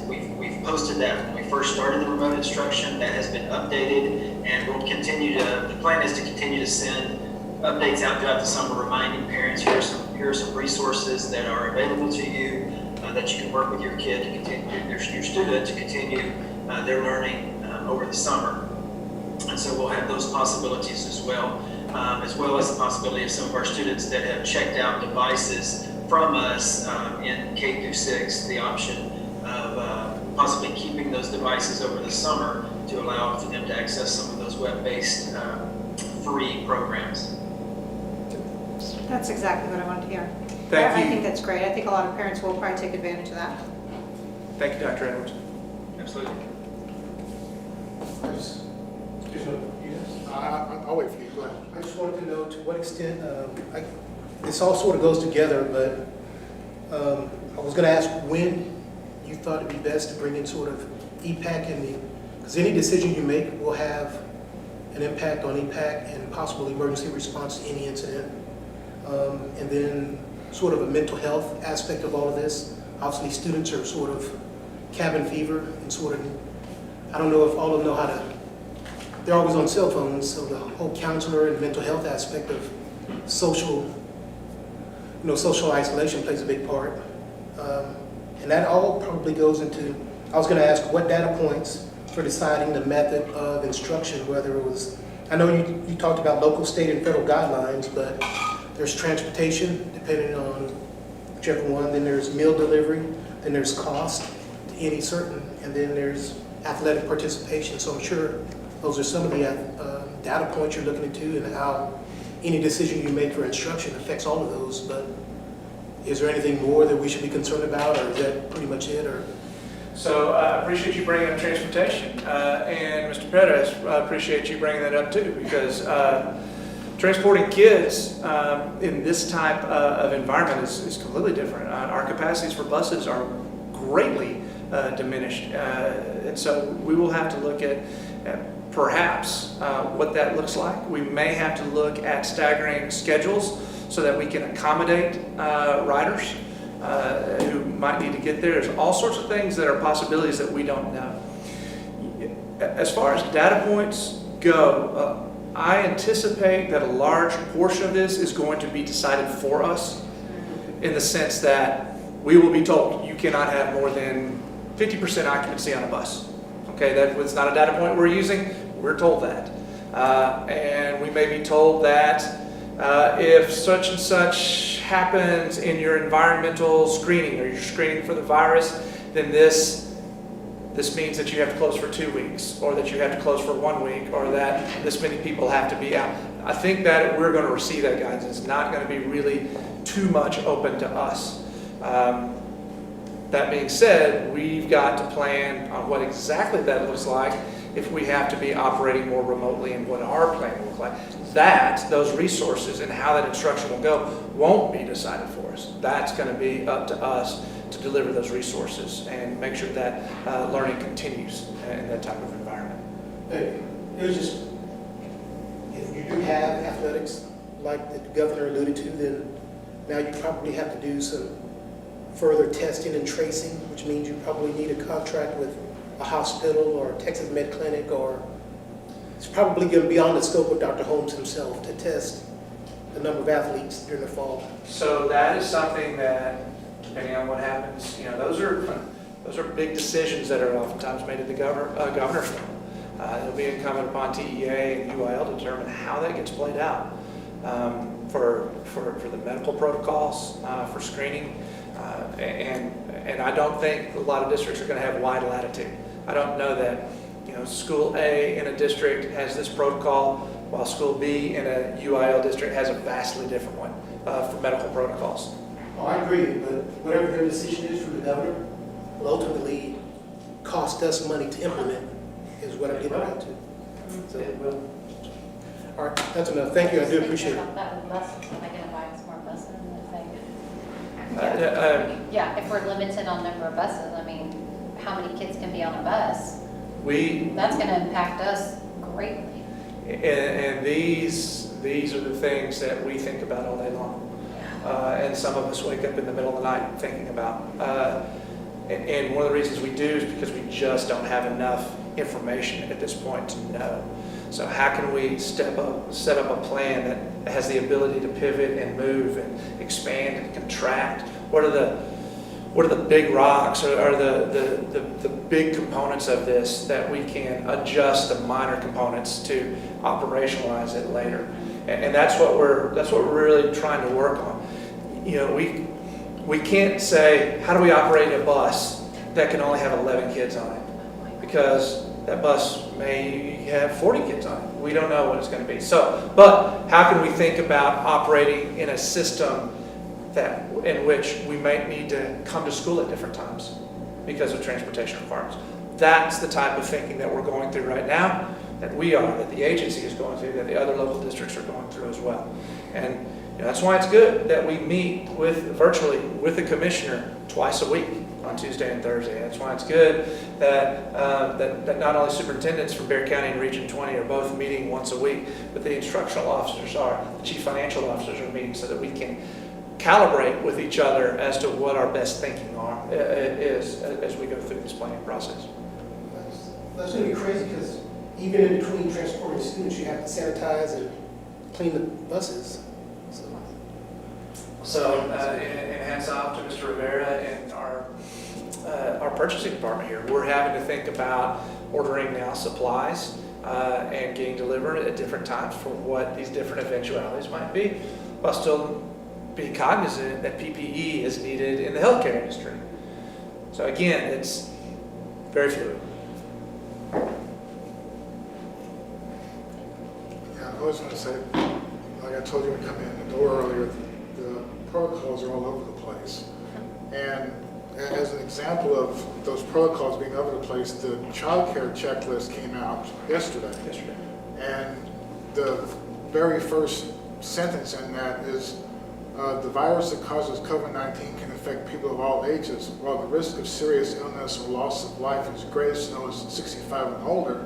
We've posted that when we first started the remote instruction. That has been updated, and we'll continue to, the plan is to continue to send updates out throughout the summer reminding parents, here are some resources that are available to you. that you can work with your kid to continue, your student to continue their learning over the summer. And so we'll have those possibilities as well as the possibility of some of our students that have checked out devices from us in K through 6, the option of possibly keeping those devices over the summer to allow for them to access some of those web-based free programs. That's exactly what I wanted to hear. Thank I you. think that's great. I think a lot of parents will probably take advantage of that. Thank you, Dr. Edwards. Absolutely. I'll wait for you. Go ahead. I just wanted to know to what extent, this all sort of goes together, but I was going to ask when you thought it'd be best to bring in sort of EPAC because any decision you make will have an impact on EPAC and possible emergency response to any incident. And then sort of a mental health aspect of all of this. Obviously, students are sort of cabin fever and sort of, I don't know if all of them know how to, they're always on cell phones, so the whole counselor and mental health aspect of social isolation plays a big part. And that all probably goes into, I was going to ask what data points for deciding the method of instruction, whether it was, I know you talked about local, state, and federal guidelines, but there's transportation, depending on whichever one, then there's meal delivery, then there's cost to any certain, and then there's athletic participation. So I'm sure those are some of the data points you're looking into and how any decision you make for instruction affects all of those. But is there anything more that we should be concerned about, or is that pretty much it? Or So I appreciate you bringing up transportation. And Mr. Perez, I appreciate you bringing that up too, because transporting kids in this type of environment is completely different. Our capacities for buses are greatly diminished. And so we will have to look at perhaps what that looks like. We may have to look at staggering schedules so that we can accommodate riders who might need to get there. There's all sorts of things that are possibilities that we don't know. As far as data points go, I anticipate that a large portion of this is going to be decided for us in the sense that we will be told you cannot have more than 50% occupancy on a bus. Okay, that was not a data point we're using. We're told that. And we may be told that if such and such happens in your environmental screening or you're screening for the virus, then this means that you have to close for 2 weeks, or that you have to close for 1 week, or that this many people have to be out. I think that we're going to receive that guidance. It's not going to be really too much open to us. That being said, we've got to plan on what exactly that looks like if we have to be operating more remotely and what our plan will look like. Those resources and how that instruction will go won't be decided for us. That's going to be up to us to deliver those resources and make sure that learning continues in that type of environment. it was just, if you do have athletics like the governor alluded to, then now you probably have to do some further testing and tracing, which means you probably need a contract with a hospital or Texas Med Clinic, or it's probably going to be beyond the scope of Dr. Holmes himself to test the number of athletes during the fall. So that is something that, depending on what happens, those are big decisions that are oftentimes made at the governor's level. It'll be incumbent upon TEA and UIL to determine how that gets played out for the medical protocols, for screening, and I don't think a lot of districts are going to have wide latitude. I don't know that school A in a district has this protocol, while school B in a UIL district has a vastly different one for medical protocols. Oh, I agree, but whatever their decision is from the governor will ultimately cost us money to implement, is what I'm getting at to. So, all right, that's enough. Thank you, I do appreciate it. About that with buses, are they gonna buy us more buses and thing? Yeah, if we're limited on number of buses, I mean, how many kids can be on a bus? That's gonna impact us greatly. And these are the things that we think about all day long. And some of us wake up in the middle of the night thinking about. And one of the reasons we do is because we just don't have enough information at this point to know. So how can we set up a plan that has the ability to pivot and move and expand and contract? What are what are the big rocks or the big components of this that we can adjust the minor components to operationalize it later. And that's what we're really trying to work on. You know, we can't say, how do we operate a bus that can only have 11 kids on it? Because that bus may have 40 kids on it. We don't know what it's going to be. So, but how can we think about operating in a system in which we might need to come to school at different times because of transportation requirements? That's the type of thinking that we're going through right now, that the agency is going through, that the other local districts are going through as well. And that's why it's good that we meet virtually with the commissioner twice a week on Tuesday and Thursday. That's why it's good that that not only superintendents from Bexar County and Region 20 are both meeting once a week, but the instructional officers the chief financial officers are meeting so that we can calibrate with each other as to what our best thinking is as we go through this planning process. That's going to be crazy because even in between transporting students, you have to sanitize and clean the buses. So, and hats off to Mr. Rivera and our purchasing department here. We're having to think about ordering now supplies and getting delivered at different times for what these different eventualities might be, while still being cognizant that PPE is needed in the healthcare industry. So again, it's very fluid. Yeah, I was going to say, like I told you when I come in the door earlier, the protocols are all over the place. And as an example of those protocols being over the place, the child care checklist came out yesterday. And the very first sentence in that is, the virus that causes COVID-19 can affect people of all ages. While the risk of serious illness or loss of life is greatest in those 65 and older,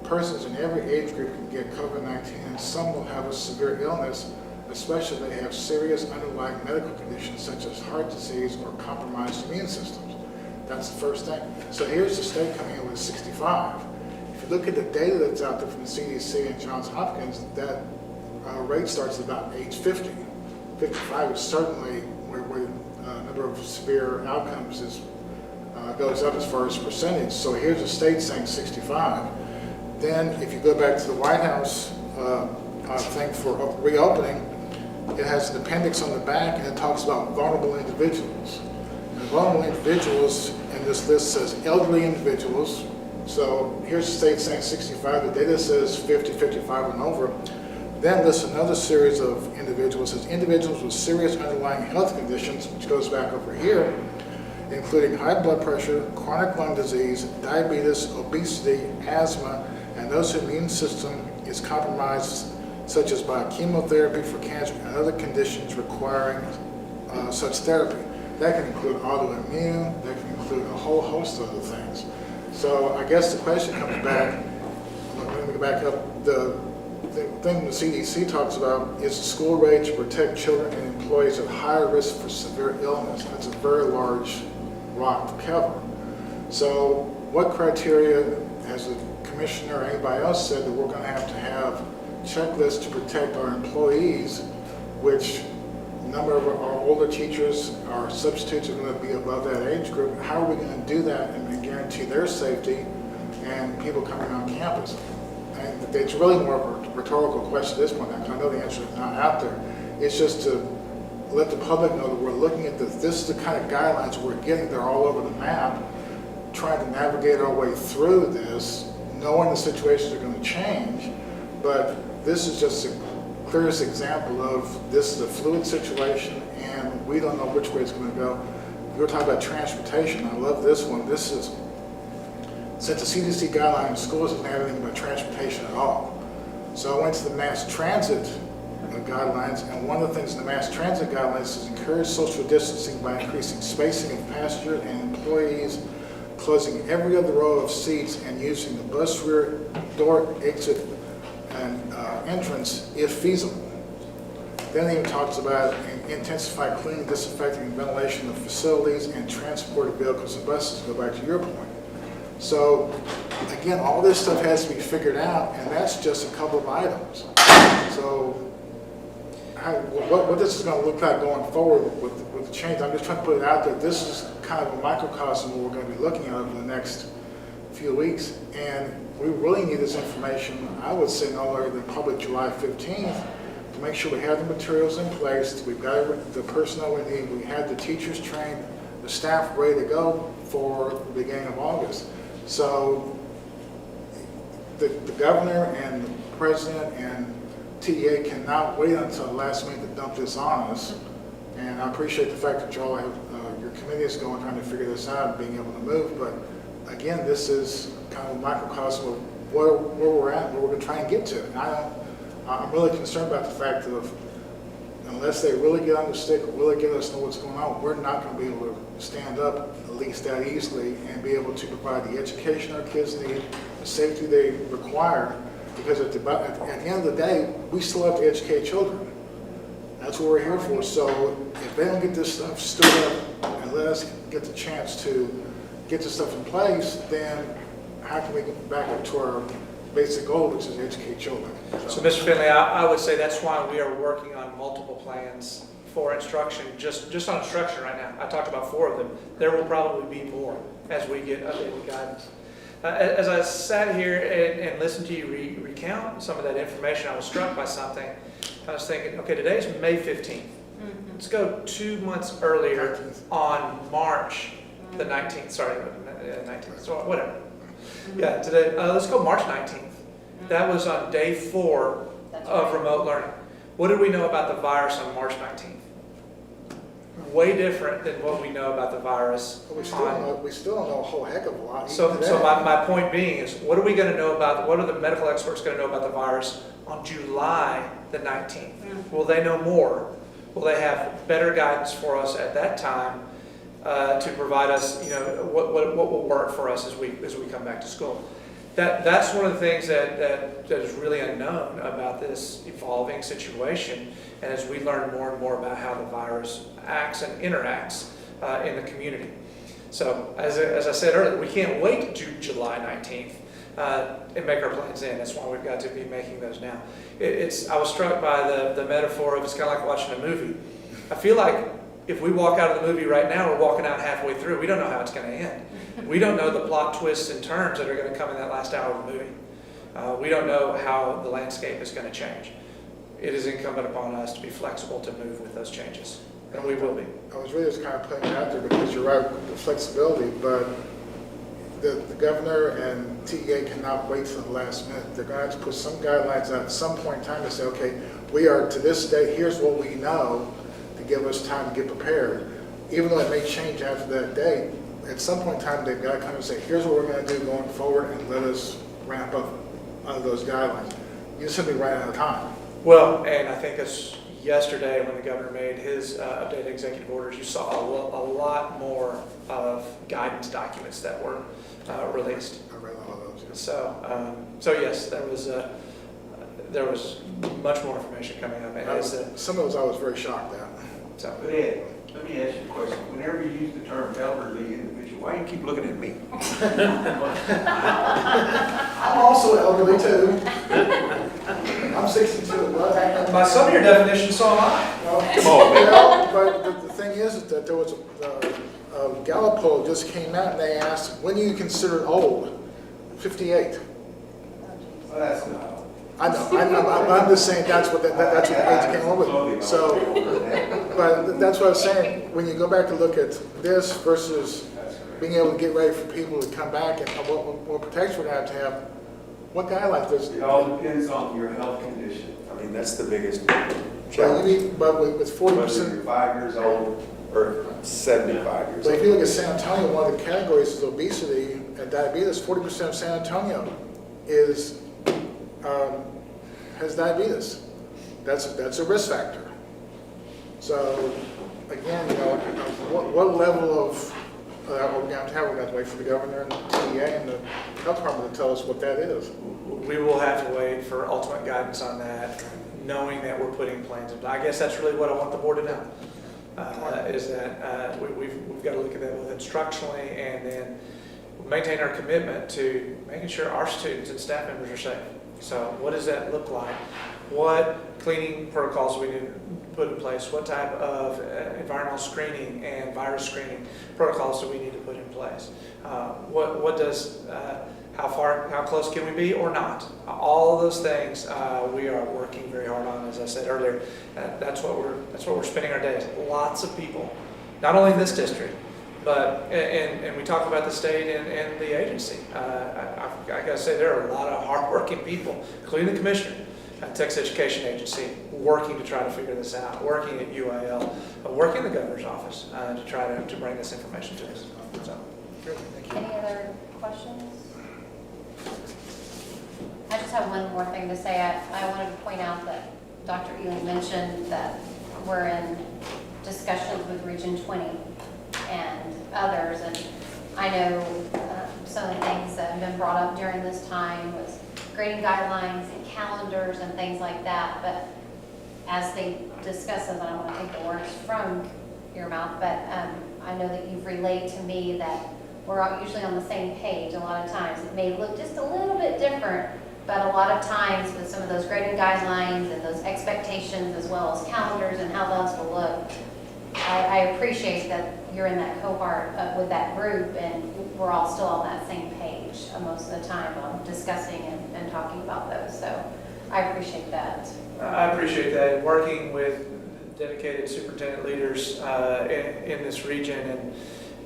persons in every age group can get COVID-19, and some will have a severe illness, especially if they have serious underlying medical conditions such as heart disease or compromised immune systems. That's the first thing. So here's the state coming in with 65. If you look at the data that's out there from the CDC and Johns Hopkins, that rate starts at about age 50. 55 is certainly where the number of severe outcomes goes up as far as percentage. So here's the state saying 65. Then if you go back to the White House thing for reopening, it has an appendix on the back and it talks about vulnerable individuals. And vulnerable individuals in this list says elderly individuals. So here's the state saying 65, the data says 50, 55 and over. Then lists another series of individuals, says individuals with serious underlying health conditions, which goes back over here, including high blood pressure, chronic lung disease, diabetes, obesity, asthma, and those whose immune system is compromised, such as by chemotherapy for cancer and other conditions requiring such therapy. That can include autoimmune, that can include a whole host of other things. So I guess the question comes back, let me go back up, the thing the CDC talks about is the school rate to protect children and employees at higher risk for severe illness. That's a very large rock to cover. So what criteria, as the commissioner or anybody else said, that we're going to have checklists to protect our employees, which a number of our older teachers, our substitutes are going to be above that age group. How are we going to do that and guarantee their safety and people coming on campus? And it's really more of a rhetorical question at this point. I know the answer is not out there. It's just to let the public know that we're looking at this. This is the kind of guidelines we're getting. They're all over the map, trying to navigate our way through this, knowing the situations are going to change. But this is just the clearest example of this is a fluid situation, and we don't know which way it's going to go. We were talking about transportation. I love this one. This is, since the CDC guideline in schools doesn't have anything about transportation at all. So I went to the mass transit guidelines, and one of the things in the mass transit guidelines is encourage social distancing by increasing spacing of passengers and employees, closing every other row of seats, and using the bus rear door exit and entrance if feasible. Then it even talks about intensify cleaning, disinfecting, and ventilation of facilities and transported vehicles and buses. Go back to your point. So again, all this stuff has to be figured out, and that's just a couple of items. So what this is going to look like going forward with the change. I'm just trying to put it out there. This is kind of a microcosm of what we're going to be looking at over the next few weeks. And we really need this information, I would say, no later than probably July 15th, to make sure we have the materials in place. We've got the personnel we need. We had the teachers trained, the staff ready to go for the beginning of August. So the governor and the president and TEA cannot wait until the last minute to dump this on us. And I appreciate the fact that y'all have, your committee is going trying to figure this out and being able to move. But again, this is kind of a microcosm of where we're at, where we're going to try and get to. And I'm really concerned about the fact of unless they really get on the stick, really get us know what's going on, we're not going to be able to stand up at least that easily and be able to provide the education our kids need, the safety they require. Because at the end of the day, we still have to educate children. That's what we're here for. So if they don't get this stuff stood up and let us get the chance to get this stuff in place, then how can we get back up to our basic goal, which is educate children? So Mr. Finley, I would say that's why we are working on multiple plans for instruction, just on instruction right now. I talked about 4 of them. There will probably be more as we get updated guidance. As I sat here and listened to you recount some of that information, I was struck by something. I was thinking, okay, today's May 15th. Let's go 2 months earlier on March the 19th. Sorry, 19th, so whatever. Yeah, today, let's go March 19th. That was on day 4 of remote learning. What did we know about the virus on March 19th? Way different than what we know about the virus. We still don't know a whole heck of a lot. So my point being is, what are we going to know about, what are the medical experts going to know about the virus on July the 19th? Will they know more? Will they have better guidance for us at that time to provide us, what will work for us as we come back to school? That's one of the things that is really unknown about this evolving situation, and as we learn more and more about how the virus acts and interacts in the community. So as I said earlier, we can't wait to July 19th and make our plans in. That's why we've got to be making those now. I was struck by the metaphor of it's kind of like watching a movie. I feel like if we walk out of the movie right now, we're walking out halfway through. We don't know how it's going to end. We don't know the plot twists and turns that are going to come in that last hour of the movie. We don't know how the landscape is going to change. It is incumbent upon us to be flexible to move with those changes, and we will be. I was really just kind of putting it out there because you're right with the flexibility, but the governor and TEA cannot wait till the last minute. They're going to have to put some guidelines out at some point in time to say, okay, we are to this day, here's what we know, to give us time to get prepared. Even though it may change after that day, at some point in time, they've got to come and say, here's what we're going to do going forward, and let us ramp up under those guidelines. You simply ran out of time. Well, and I think it's yesterday when the governor made his updated executive orders, you saw a lot more of guidance documents that were released. I read all of those. Yeah. So yes, there was much more information coming up. And some of those I was very shocked at. So. But Ed, let me ask you a question. Whenever you use the term elderly individual, why do you keep looking at me? I'm also elderly too. I'm 62. By some of your definitions, so am I. Come on, man. Well, but the thing is that there was a Gallup poll just came out and they asked, when do you consider old? 58. Well, that's not. I know. I'm just saying that's what the age came up with. So, but that's what I was saying. When you go back to look at this versus being able to get ready for people to come back and what protection we're going to have, what guidelines does It all depends on your health condition. I mean, that's the biggest But challenge. with 40%. Whether you're 5 years old or 75 years But if old. you look at San Antonio, one of the categories is obesity and diabetes. 40% of San Antonio has diabetes. That's a risk factor. So again, what level of are we going to have? We're going to wait for the governor and the TEA and the health department to tell us what that is. We will have to wait for ultimate guidance on that, knowing that we're putting plans in. I guess that's really what I want the board to know, is that we've got to look at that both instructionally and then maintain our commitment to making sure our students and staff members are safe. So what does that look like? What cleaning protocols do we need put in place? What type of environmental screening and virus screening protocols do we need to put in place? What does, how close can we be or not? All of those things we are working very hard on, as I said earlier. That's what we're spending our days. Lots of people, not only in this district, but, and we talk about the state and the agency. I gotta say, there are a lot of hardworking people, including the commissioner at Texas Education Agency, working to try to figure this out, working at UIL, working in the governor's office to try to bring this information to us. So, thank you. Any other questions? I just have one more thing to say. I wanted to point out that Dr. Ely mentioned that we're in discussions with Region 20 and others, and I know some of the things that have been brought up during this time was grading guidelines and calendars and things like that, but as they discuss this, I don't want to take the words from your mouth, but I know that you've relayed to me that we're all usually on the same page a lot of times. It may look just a little bit different, but a lot of times with some of those grading guidelines and those expectations as well as calendars and how those will look, I appreciate that you're in that cohort with that group and we're all still on that same page most of the time on discussing and talking about those. So I appreciate that. I appreciate that. Working with dedicated superintendent leaders in this region, and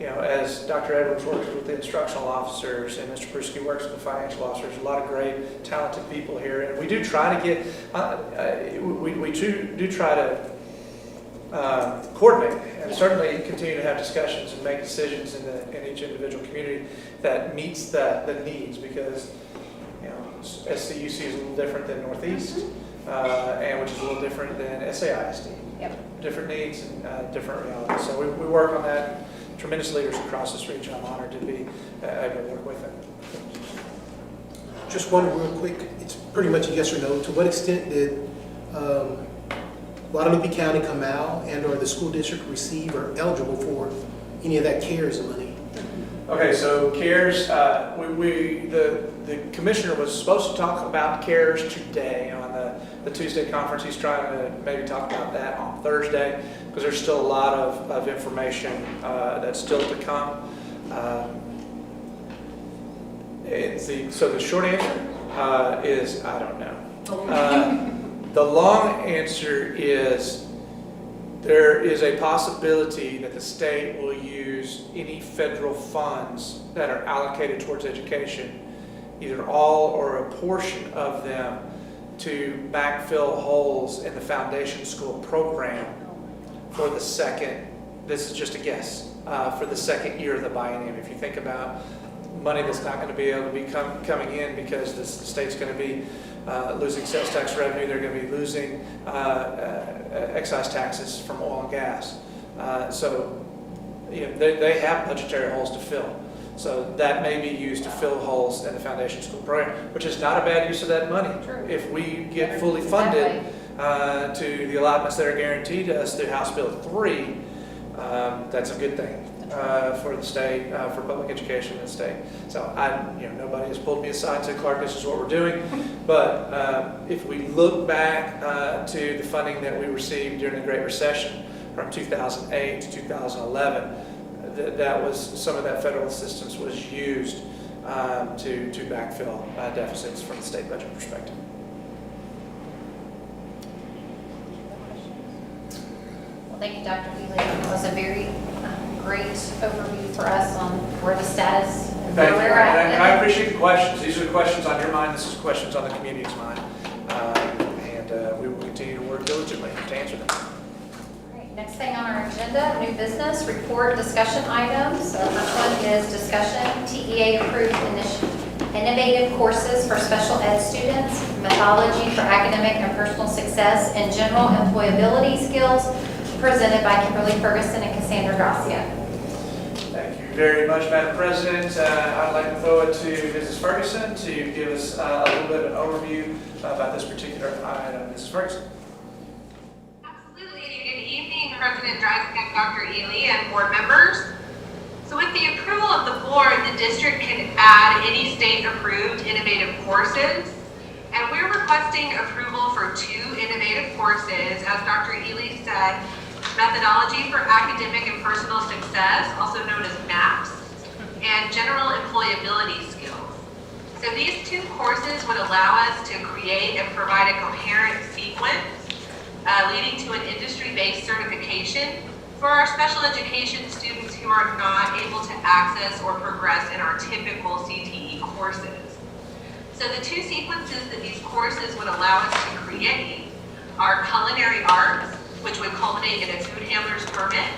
as Dr. Edwards works with the instructional officers and Mr. Brusky works with the financial officers, a lot of great, talented people here, and we do try to get, we do try to coordinate and certainly continue to have discussions and make decisions in each individual community that meets the needs, because SCUC is a little different than Northeast, and which is a little different than SAISD. Yep. Different needs and different realities. So we work on that. Tremendous leaders across this region. I'm honored to be able to work with them. Just one real quick, it's pretty much a yes or no. To what extent did Guadalupe County, Comal, and or the school district receive or eligible for any of that CARES money? Okay, so CARES, the commissioner was supposed to talk about CARES today on the Tuesday conference. He's trying to maybe talk about that on Thursday, because there's still a lot of information that's still to come. So the short answer is I don't know. The long answer is there is a possibility that the state will use any federal funds that are allocated towards education, either all or a portion of them, to backfill holes in the foundation school program for the second, this is just a guess, for the second year of the biennium. If you think about money that's not going to be able to be coming in because the state's going to be losing sales tax revenue, they're going to be losing excise taxes from oil and gas. So they have budgetary holes to fill. So that may be used to fill holes in the foundation school program, which is not a bad use of that money. True. If we get fully funded to the allotments that are guaranteed to us through House Bill 3, that's a good thing for the state, for public education in the state. So nobody has pulled me aside and said, Clark, this is what we're doing. But if we look back to the funding that we received during the Great Recession from 2008 to 2011, that was some of that federal assistance was used to backfill deficits from the state budget perspective. Well, thank you, Dr. Ely. It was a very great overview for us on where the status and where Thank you. we're at. And I appreciate the questions. These are the questions on your mind. This is questions on the community's mind. And we will continue to work diligently to answer them. Great. Next thing on our agenda, new business, report discussion items. So the first one is discussion, TEA approved innovative courses for special ed students, methodology for academic and personal success, and general employability skills, presented by Kimberly Ferguson and Cassandra Gracia. Thank you very much, Madam President. I'd like to throw it to Mrs. Ferguson to give us a little bit of an overview about this particular item. Mrs. Ferguson. Absolutely. Good evening, President Dreiskamp, Dr. Ely, and board members. So with the approval of the board, the district can add any state-approved innovative courses. And And we're requesting approval for 2 innovative courses, as Dr. Ely said, Methodology for Academic and Personal Success, also known as MAPS, and General Employability Skills. So these 2 courses would allow us to create and provide a coherent sequence leading to an industry-based certification for our special education students who are not able to access or progress in our typical CTE courses. So the 2 sequences that these courses would allow us to create are Culinary Arts, which would culminate in a Food Handler's Permit,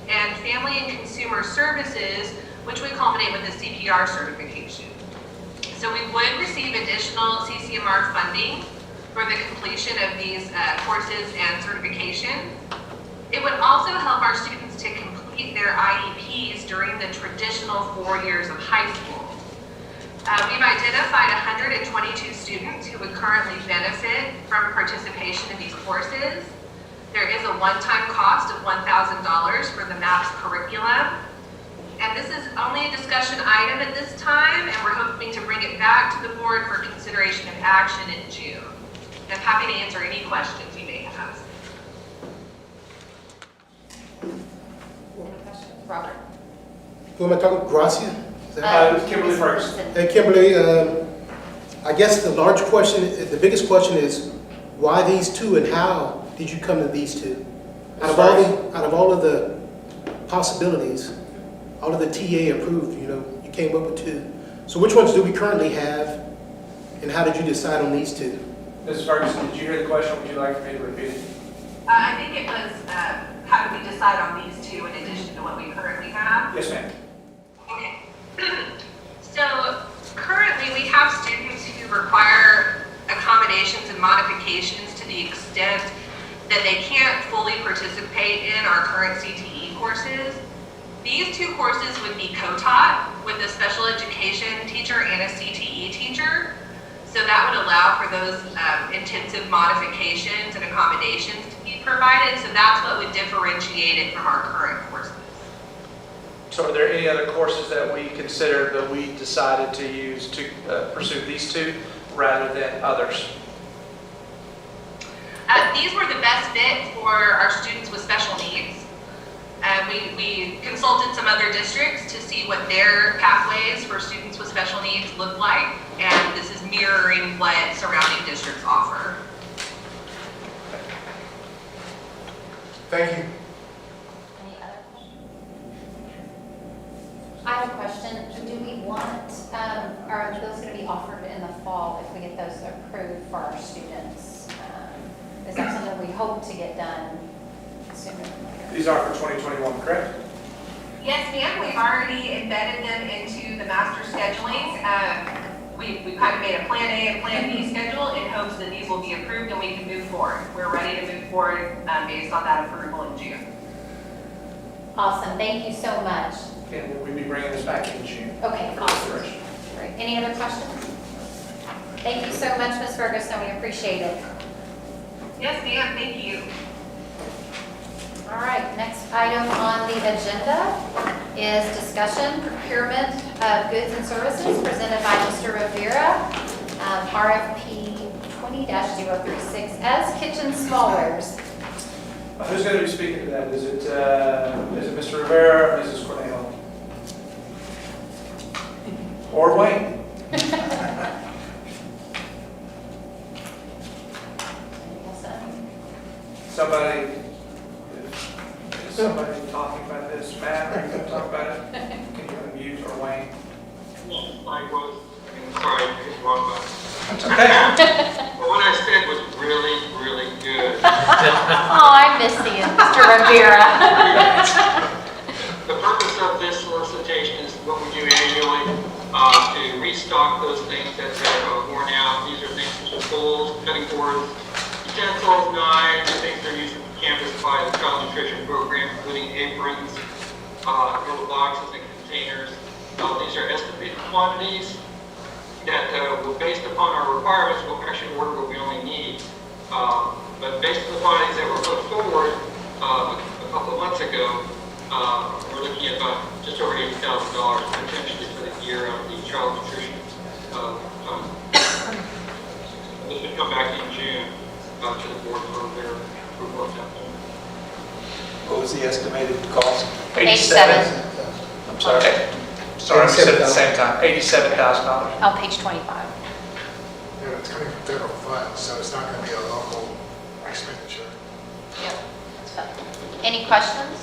and Family and Consumer Services, which would culminate with a CPR certification. So we would receive additional CCMR funding for the completion of these courses and certification. It would also help our students to complete their IEPs during the traditional 4 years of high school. We've identified 122 students who would currently benefit from participation in these courses. There is a one-time cost of $1,000 for the MAPS curriculum. And this is only a discussion item at this time, and we're hoping to bring it back to the board for consideration of action in June. I'm happy to answer any questions you may have. Robert? Who am I talking? Gracia? Is that- Kimberly Ferguson. Hey, Kimberly, I guess the large question, the biggest question is, why these 2 and how did you come to these 2? Out of all of the possibilities, all of the TA approved, you came up with 2. So which ones do we currently have, and how did you decide on these 2? Mrs. Ferguson, did you hear the question? Would you like for me to repeat it? I think it was, how do we decide on these 2 in addition to what we currently have? Yes, ma'am. Okay. So currently we have students who require accommodations and modifications to the extent that they can't fully participate in our current CTE courses. These 2 courses would be co-taught with a special education teacher and a CTE teacher. So that would allow for those intensive modifications and accommodations to be provided. So that's what would differentiate it from our current courses. So are there any other courses that we considered that we decided to use to pursue these 2 rather than others? These were the best fit for our students with special needs. We consulted some other districts to see what their pathways for students with special needs look like, and this is mirroring what surrounding districts offer. Thank you. Any other questions? I have a question. Do we want, are those going to be offered in the fall if we get those approved for our students? Is that something we hope to get done sooner than later? These are for 2021, correct? Yes, ma'am. We've already embedded them into the master scheduling. We kind of made a plan A and plan B schedule in hopes that these will be approved and we can move forward. We're ready to move forward based on that approval in June. Awesome. Thank you so much. And we'll be bringing this back in June. Okay, for awesome. consideration. Great. Any other questions? Thank you so much, Ms. Ferguson. We appreciate it. Yes, ma'am. Thank you. All right, next item on the agenda is discussion, procurement of goods and services presented by Mr. Rivera, RFP 20-036 as kitchen smallwares. Who's going to be speaking to that? Is it Mr. Rivera or Mrs. Cornell? Or Wayne? Somebody talking about this. Matt, are you going to talk about it? Can you unmute or Wayne? I was, sorry, I hit the wrong button. That's okay. But what I said was really, really good. Oh, I miss seeing Mr. Rivera. The purpose of this solicitation is what we do annually, to restock those things that are worn out. These are things such as bowls, cutting boards, utensils, knives, things that are used in campus by the Child Nutrition Program, including aprons, little boxes and containers. These are estimated quantities that were based upon our requirements. We'll actually order what we only need. But based on the quantities that were put forward a couple of months ago, we're looking at about just over $80,000 potentially for the year of the Child Nutrition Fund. this would come back in June to the board for their approval at that point. What was the estimated cost? Page 7. I'm sorry. Sorry, we said it at the same time, $87,000. On page 25. Yeah, it's coming from federal funds, so it's not going to be a local expenditure. Yep. So, any questions?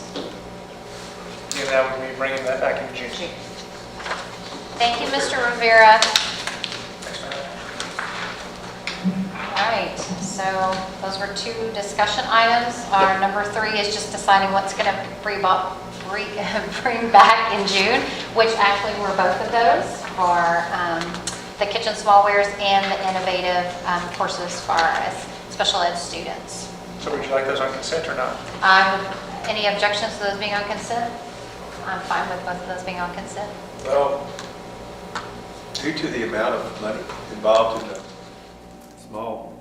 And that would be bringing that back in June. Thank you, Mr. Rivera. Thanks, ma'am. All right, so those were 2 discussion items. Our number 3 is just deciding what's going to bring back in June, which actually were both of those for the kitchen smallwares and the innovative courses for our special ed students. So would you like those on consent or not? Any objections to those being on consent? I'm fine with both of those being on consent. Well, due to the amount of money involved in the small,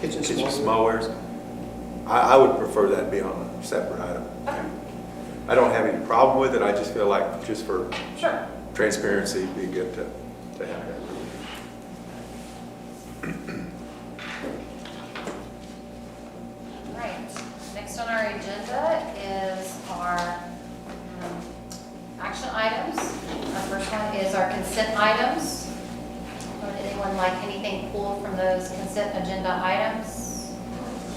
Kitchen kitchen smallware. smallwares, I would prefer that be on a separate item. I don't have any problem with it, I just feel like, just for Sure. transparency, it'd be good to have that. All right, next on our agenda is our action items. Our first one is our consent items. Would anyone like anything pulled from those consent agenda items?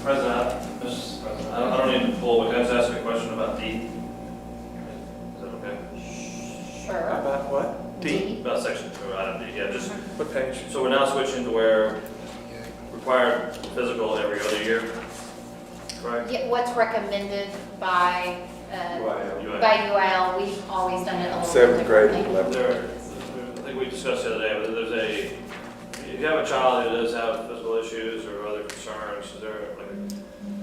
Mr. President, I don't need to pull, but can I just ask a question about D? Is that okay? Sure. About what? D? About section 2, item D, yeah, just, What page? so we're now switching to where required physical every other year, correct? Yeah, what's recommended by UIL. UIL, we've always done it a little bit Seventh grade and differently. 11th. I think we discussed the other day, but if you have a child who does have physical issues or other concerns, is there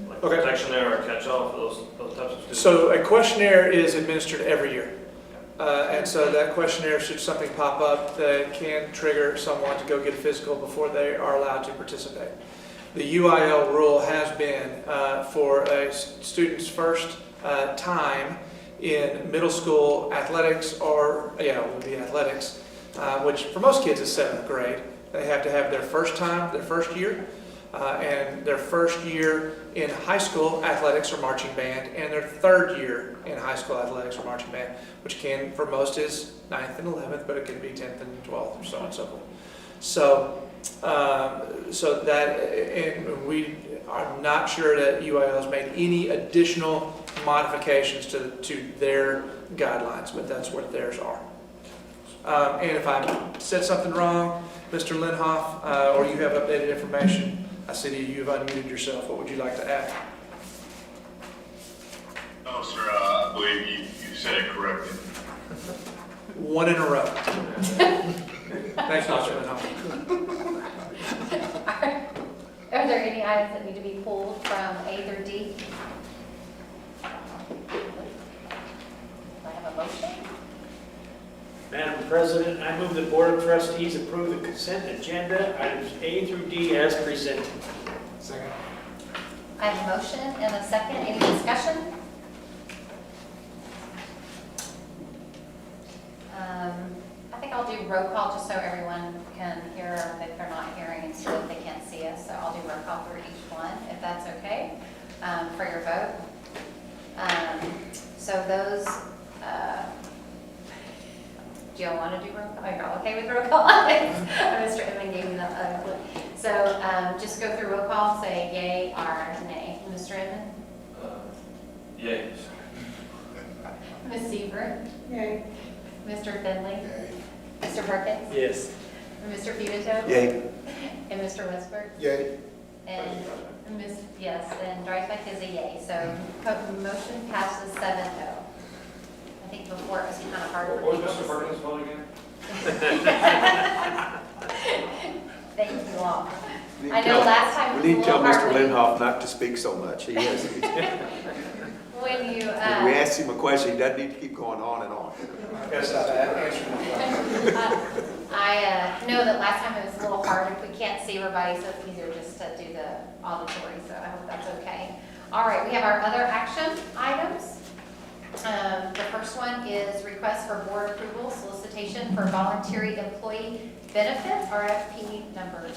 like Okay. protection there or catch-all for those types of students? So a questionnaire is administered every year. And so that questionnaire, should something pop up that can trigger someone to go get a physical before they are allowed to participate. The UIL rule has been for a student's first time in middle school athletics, or, it would be athletics, which for most kids is 7th grade. They have to have their first time, their first year, and their first year in high school athletics or marching band, and their 3rd year in high school athletics or marching band, which can, for most, is 9th and 11th, but it can be 10th and 12th, or so on and so forth. So that, and we are not sure that UIL has made any additional modifications to their guidelines, but that's what theirs are. And if I said something wrong, Mr. Linhoff, or you have updated information, I see that you've unmuted yourself. What would you like to add? No, sir, I believe you said it correctly. One in a row. Thanks, Mr. Linhoff. Are there any items that need to be pulled from A through D? Do I have a motion? Madam President, I move the Board of Trustees approve the consent agenda, items A through D as presented. Second. I have a motion and a second. Any discussion? I think I'll do roll call just so everyone can hear if they're not hearing and so if they can't see us. So I'll do roll call for each one, if that's okay, for your vote. So those, do y'all want to do roll call? Are y'all okay with roll call? Mr. Inman gave me the look. So just go through roll call, say yay or nay. Mr. Inman? Yay. Ms. Seaver? Yay. Mr. Finley? Yay. Mr. Perkins? Yes. Mr. Pimento? Yay. And Mr. Westberg? Yay. And yes, and Dreisbach is a yay. So motion passes 7-0. I think before it was kind of hard for What people was to Mr. Perkins' vote again? Thank you all. I know last time it We was need a to tell little Mr. hard Linhoff not to speak so much. He has, when you, when we ask him a question, he doesn't need to keep going on and on. Gotta stop answering the question. I know that last time it was a little hard if we can't see everybody, so it's easier just to do the auditory, so I hope that's okay. All right, we have our other action items. The first one is request for board approval solicitation for voluntary employee benefits, RFP number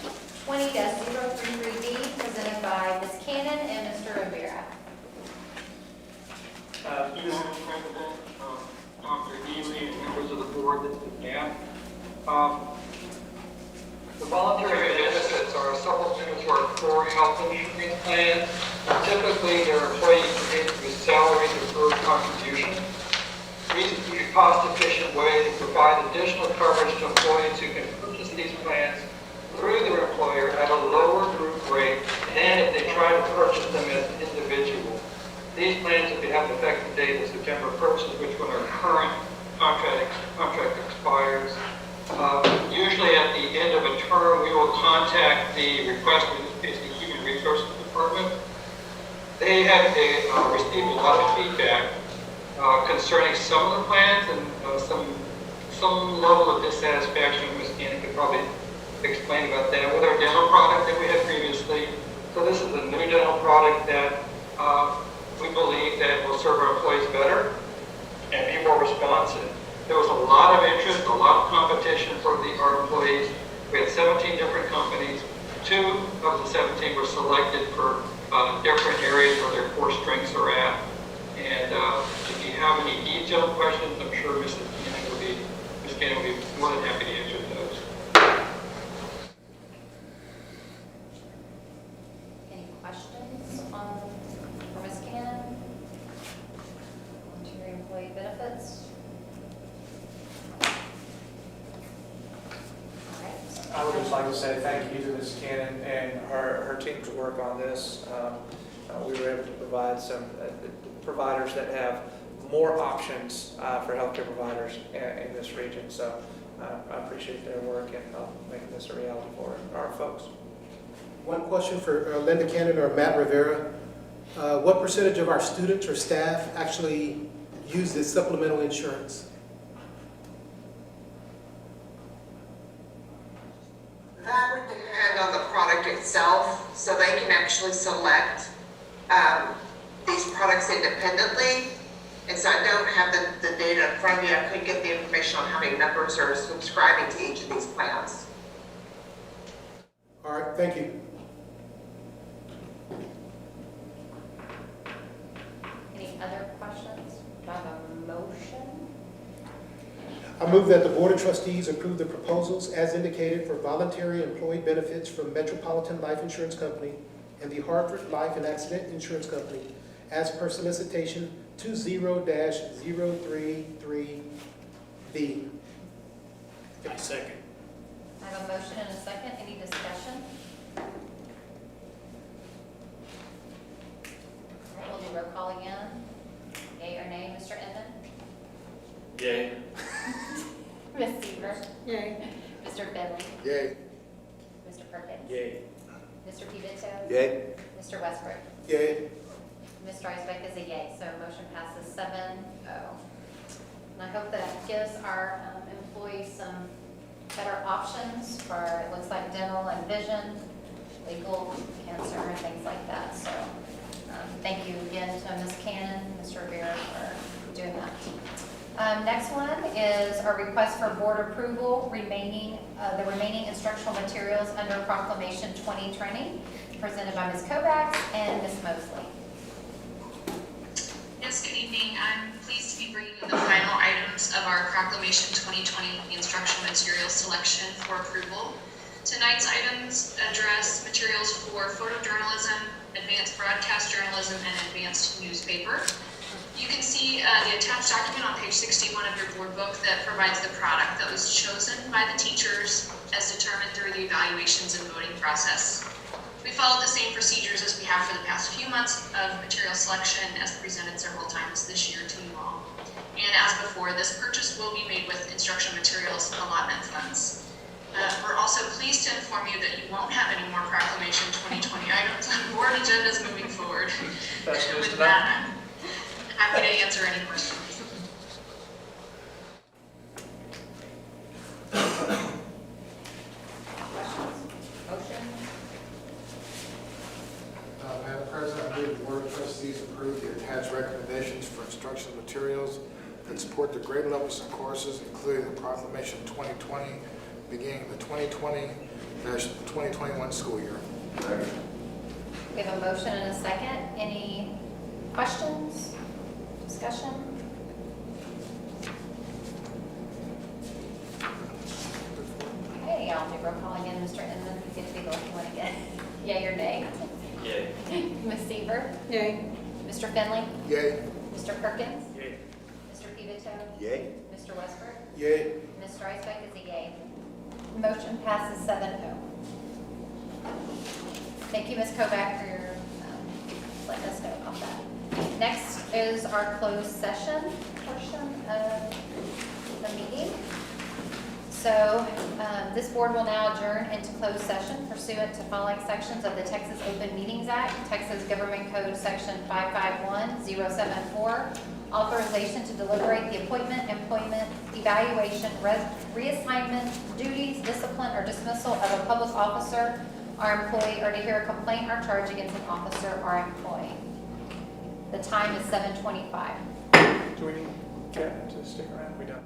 20-033D, presented by Ms. Cannon and Mr. Rivera. Madam President, Dr. Healy, and members of the board, this is Dan. The voluntary benefits are supplements to our core health insurance plan. Typically, their employees paid with salary deferred contribution. These are a cost-efficient way to provide additional coverage to employees who can purchase these plans through their employer at a lower group rate than if they try to purchase them as individuals. These plans, if they have an effective date of September 1st, which when our current contract expires. Usually at the end of a term, we will contact the requester, in this case the Human Resources Department. They have received a lot of feedback concerning some of the plans and some level of dissatisfaction. Ms. Cannon could probably explain about that with our dental product that we had previously. So this is a new dental product that we believe that will serve our employees better and be more responsive. There was a lot of interest, a lot of competition for our employees. We had 17 different companies. 2 of the 17 were selected for different areas where their core strengths are at. And if you have any detailed questions, I'm sure Ms. Cannon will be more than happy to answer those. Any questions for Ms. Cannon? Voluntary employee benefits? I would just like to say thank you to Ms. Cannon and her team's work on this. We were able to provide some providers that have more options for healthcare providers in this region. So I appreciate their work and making this a reality for our folks. One question for Linda Cannon or Matt Rivera. What percentage of our students or staff actually use this supplemental insurance? That would depend on the product itself, so they can actually select these products independently. And so I don't have the data in front of me. I couldn't get the information on how many members are subscribing to each of these plans. All right, thank you. Any other questions? Do I have a motion? I move that the Board of Trustees approve the proposals as indicated for voluntary employee benefits from Metropolitan Life Insurance Company and the Hartford Life and Accident Insurance Company as per solicitation 20-033B. I second. I have a motion and a second. Any discussion? All right, we'll do roll call again. Yay or nay, Mr. Inman? Yay. Ms. Seaver? Yay. Mr. Finley? Yay. Mr. Perkins? Yay. Mr. Pivito? Yay. Mr. Westbrook? Yay. Ms. Dreisbeck is a yay, so motion passes 7-0. And I hope that gives our employees some better options for, it looks like dental and vision, legal, cancer, and things like that. So thank you again to Ms. Cannon, Mr. Rivera for doing that. Next one is our request for board approval, the remaining instructional materials under Proclamation 2020, presented by Ms. Kovacs and Ms. Mosley. Yes, good evening. I'm pleased to be bringing you the final items of our Proclamation 2020 instructional materials selection for approval. Tonight's items address materials for photojournalism, advanced broadcast journalism, and advanced newspaper. You can see the attached document on page 61 of your board book that provides the product that was chosen by the teachers as determined through the evaluations and voting process. We followed the same procedures as we have for the past few months of material selection as presented several times this year to you all. And as before, this purchase will be made with instructional materials allotment funds. We're also pleased to inform you that you won't have any more Proclamation 2020 items on board agendas moving forward. That's news With to know. that, I'm happy to answer any questions. Questions? Motion? Madam President, I move the Board of Trustees approve the attached recommendations for instructional materials that support the grade levels and courses, including the Proclamation 2020 beginning of the 2020-2021 school year. We have a motion and a second. Any questions, discussion? Okay, I'll do roll call again. Mr. Inman, you get to be the lucky one again. Yay or nay? Yay. Ms. Seaver? Yay. Mr. Finley? Yay. Mr. Perkins? Yay. Mr. Pivito? Yay. Mr. Westbrook? Yay. Ms. Streisbeck is a yay. Motion passes 7-0. Thank you, Ms. Kovac, for your, letting us know about that. Next is our closed session portion of the meeting. So this board will now adjourn into closed session pursuant to following sections of the Texas Open Meetings Act, Texas Government Code Section 551074, authorization to deliberate the appointment, employment, evaluation, reassignment, duties, discipline, or dismissal of a public officer or employee, or to hear a complaint or charge against an officer or employee. The time is 7:25. Do we need Kat to stick around? We don't.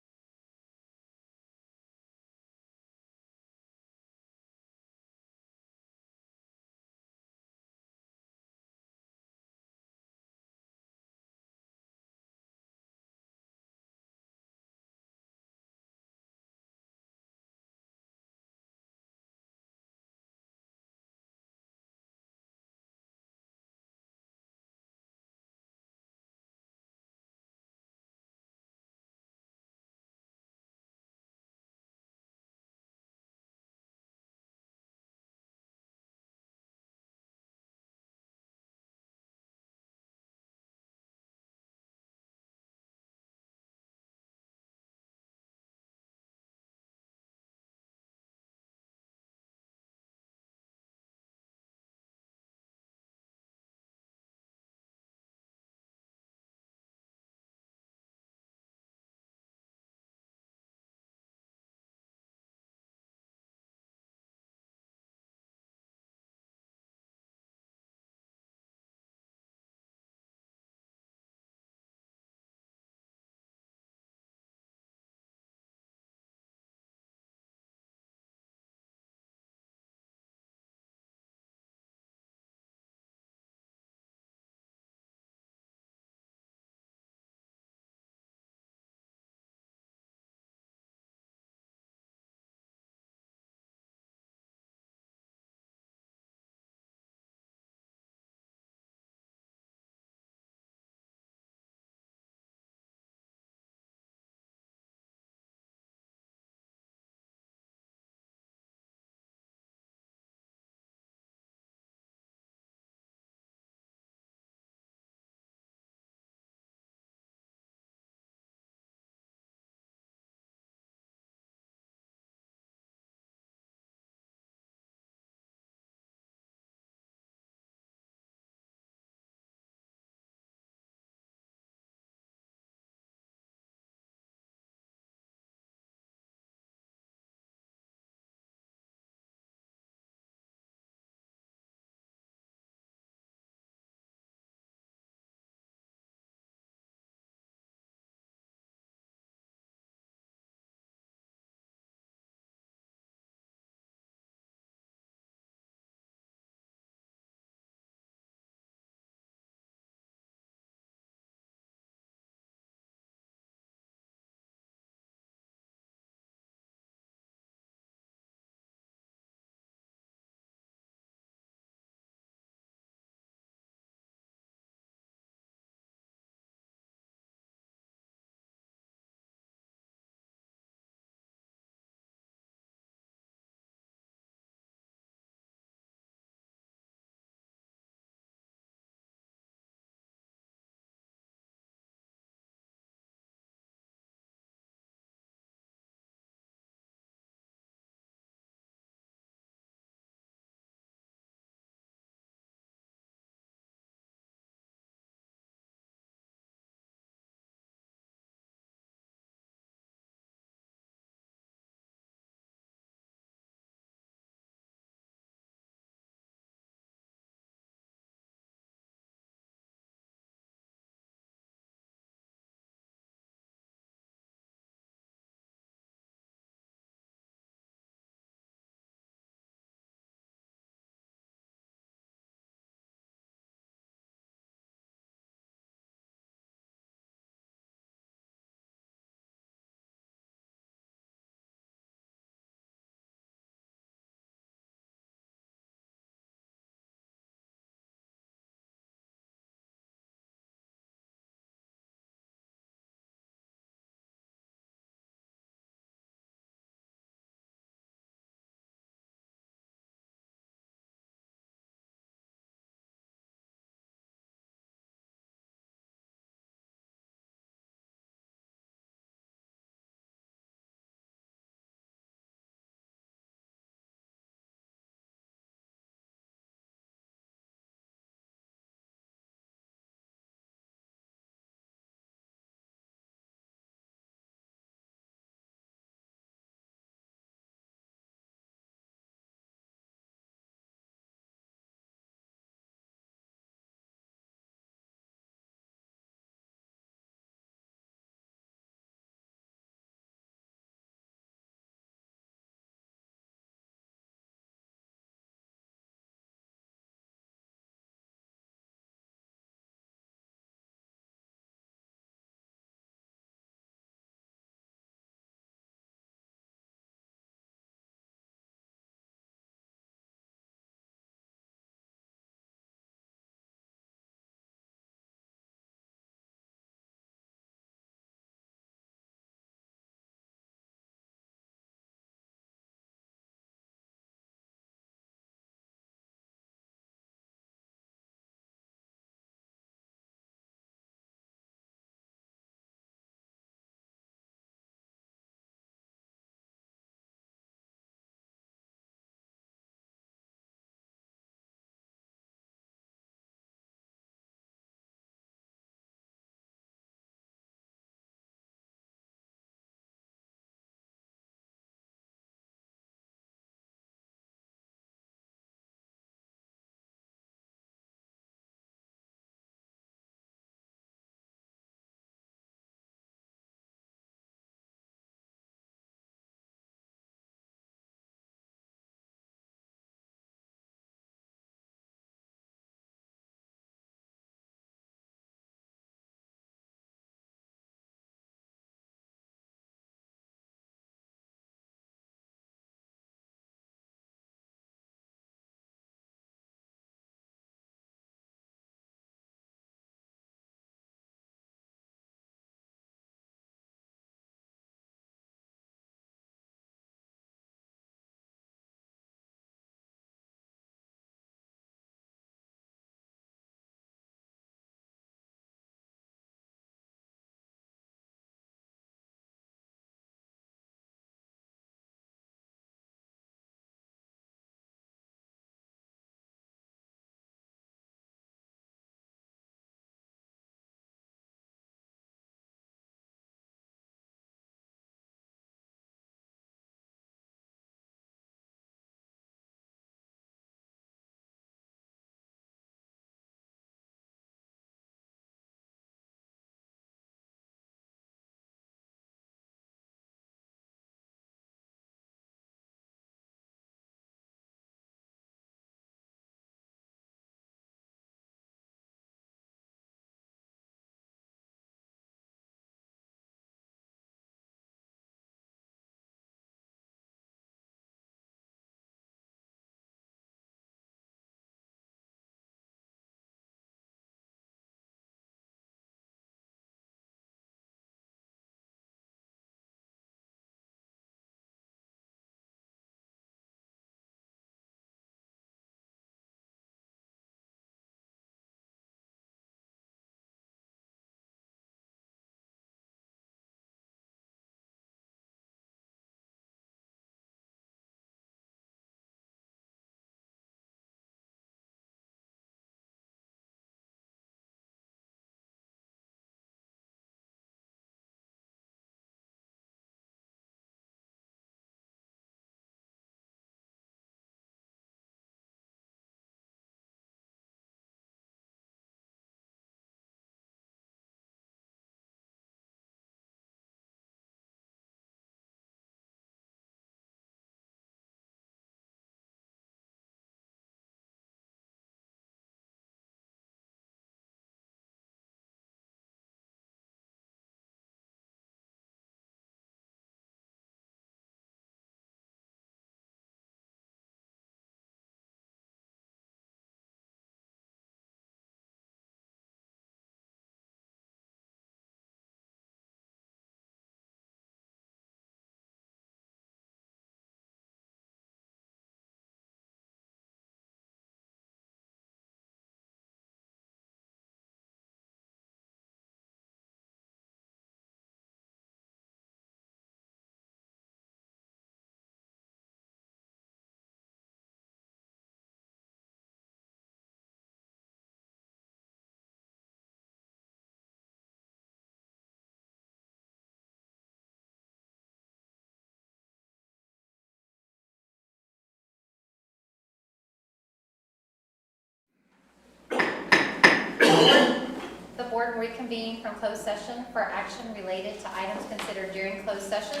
board reconvene from closed session for action related to items considered during closed session.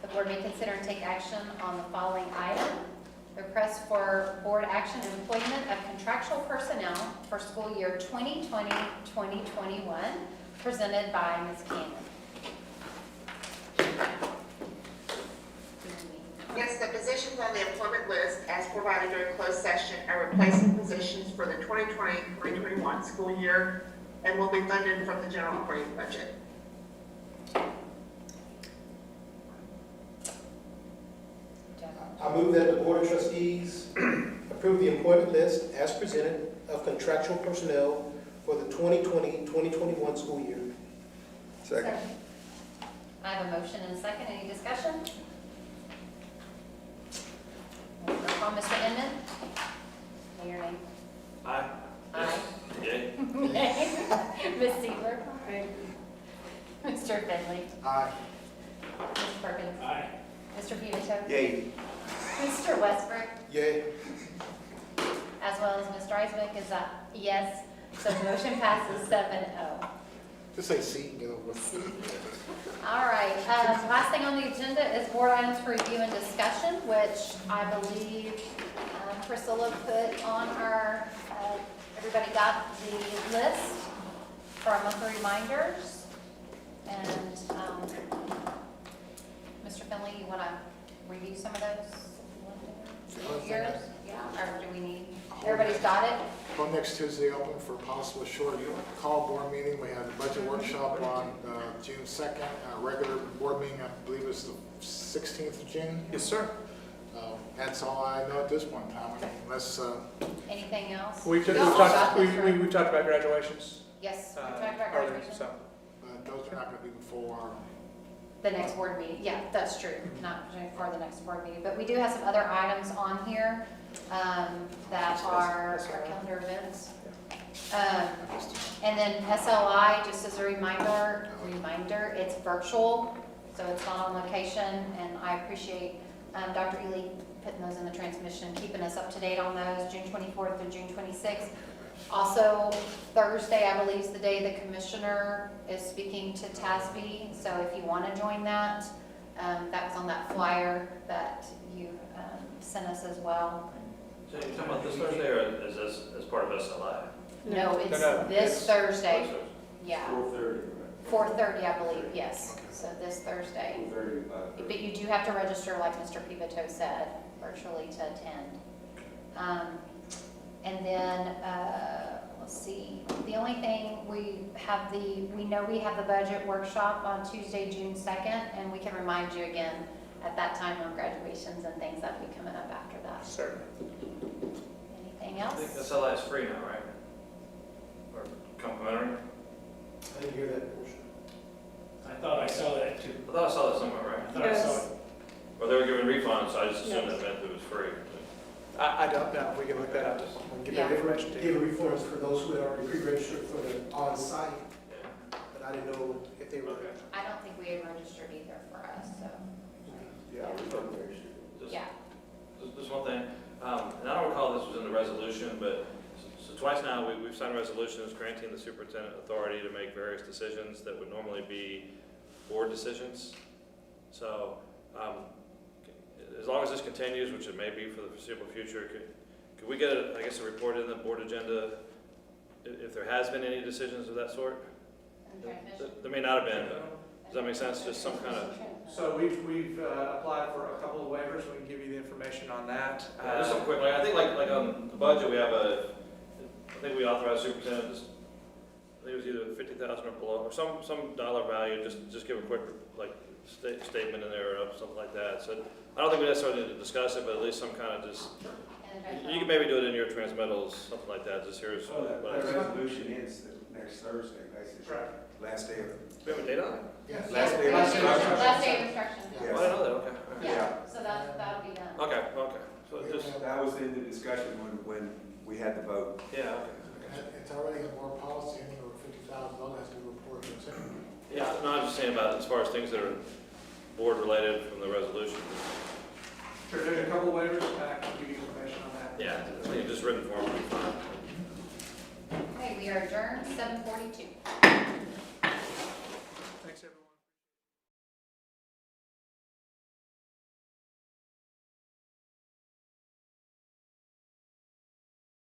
The board may consider and take action on the following item. Request for board action and employment of contractual personnel for school year 2020-2021, presented by Ms. Cannon. Yes, the positions on the employment list as provided during closed session are replacing positions for the 2020-2021 school year and will be funded from the general operating budget. I move that the Board of Trustees approve the employment list as presented of contractual personnel for the 2020-2021 school year. Second. I have a motion and a second. Any discussion? Roll call, Mr. Inman? Say your name. Aye. Aye. Yay. Ms. Seaver? Aye. Mr. Finley? Aye. Ms. Perkins? Aye. Mr. Pivito? Yay. Mr. Westbrook? Yay. As well as Mr. Isaac is a yes. So the motion passes 7-0. Just say C, get over with. All right, last thing on the agenda is board items for review and discussion, which I believe Priscilla put on our, everybody got the list for our monthly reminders. And Mr. Finley, you want to review some of those? Yours? Yeah, or do we need, everybody's got it? Well, next Tuesday open for possible short call board meeting. We have a budget workshop on June 2nd. Regular board meeting, I believe, is the 16th of June. Yes, sir. That's all I know at this point in time, unless Anything else? We've We also talked got this, right? we've talked about graduations. Yes, we talked about earlier, graduation. so. those are not going to be before. The next board meeting, yeah, that's true, not for the next board meeting, but we do have some other items on here that are our calendar events. And then SLI, just as a reminder, it's virtual, so it's not on location, and I appreciate Dr. Ely putting those in the transmission, keeping us up to date on those, June 24th and June 26th. Also, Thursday, I believe, is the day the commissioner is speaking to TASB, so if you want to join that, that was on that flyer that you sent us as well. So you're talking about this Thursday, or is this as part of SLI? No, it's No, this it's Thursday, yeah, 4:30, 4:30, I believe, yes, so this Thursday. 4:30, But you do have to register, like Mr. Pivito said, virtually to attend. And then, let's see, the only thing, we know we have the budget workshop on Tuesday, June 2nd, and we can remind you again at that time on graduations and things that will be coming up after that. Certainly. Anything I think else? SLI is free now, right? Or complimentary? I didn't hear that portion. I thought I saw that too. I thought I saw that somewhere, I right? thought I saw it. Well, they were giving refunds, so I just assumed that meant it was free. I don't know. We can look that up. We'll give that information to you. Give refunds for those who had already pre-registered for the on-site, Yeah. but I didn't know if they were. Okay. I don't think we had registered either for us, so, Yeah, we don't register. Just- yeah. Just one thing, and I don't recall this was in the resolution, but so twice now we've signed resolutions granting the superintendent authority to make various decisions that would normally be board decisions. So as long as this continues, which it may be for the foreseeable future, could we get, I guess, a report in the board agenda if there has been any decisions of that sort? There may not have been, but does that make sense? Just some kind of, So we've applied for a couple of waivers. We can give you the information on that. just some quick, I think like on the budget, we have I think we authorized superintendent, I think it was either 50,000 or below, or some dollar value, just give a quick, statement in there or something like that. So I don't think we necessarily need to discuss it, but at least some kind of just, you can maybe do it in your transmittals, something like that, just here's Oh, that what I resolution ends next Thursday, basically. Right. Last day of. Do we have a date on it? Yes. Last day of Last instruction. day of instruction. Oh, I didn't know that, okay. All right. Yeah, so that'll be done. Okay, so just, That was in the discussion when we had the vote. yeah, okay. It's already a board policy, any over $50,000 has to be reported to the secretary. Yeah, no, I'm just saying about as far as things that are board related from the resolution. Sure, there's a couple of waivers. I can give you information on that. Yeah, I think just written form would be fine. Okay, we are adjourned, 7:42.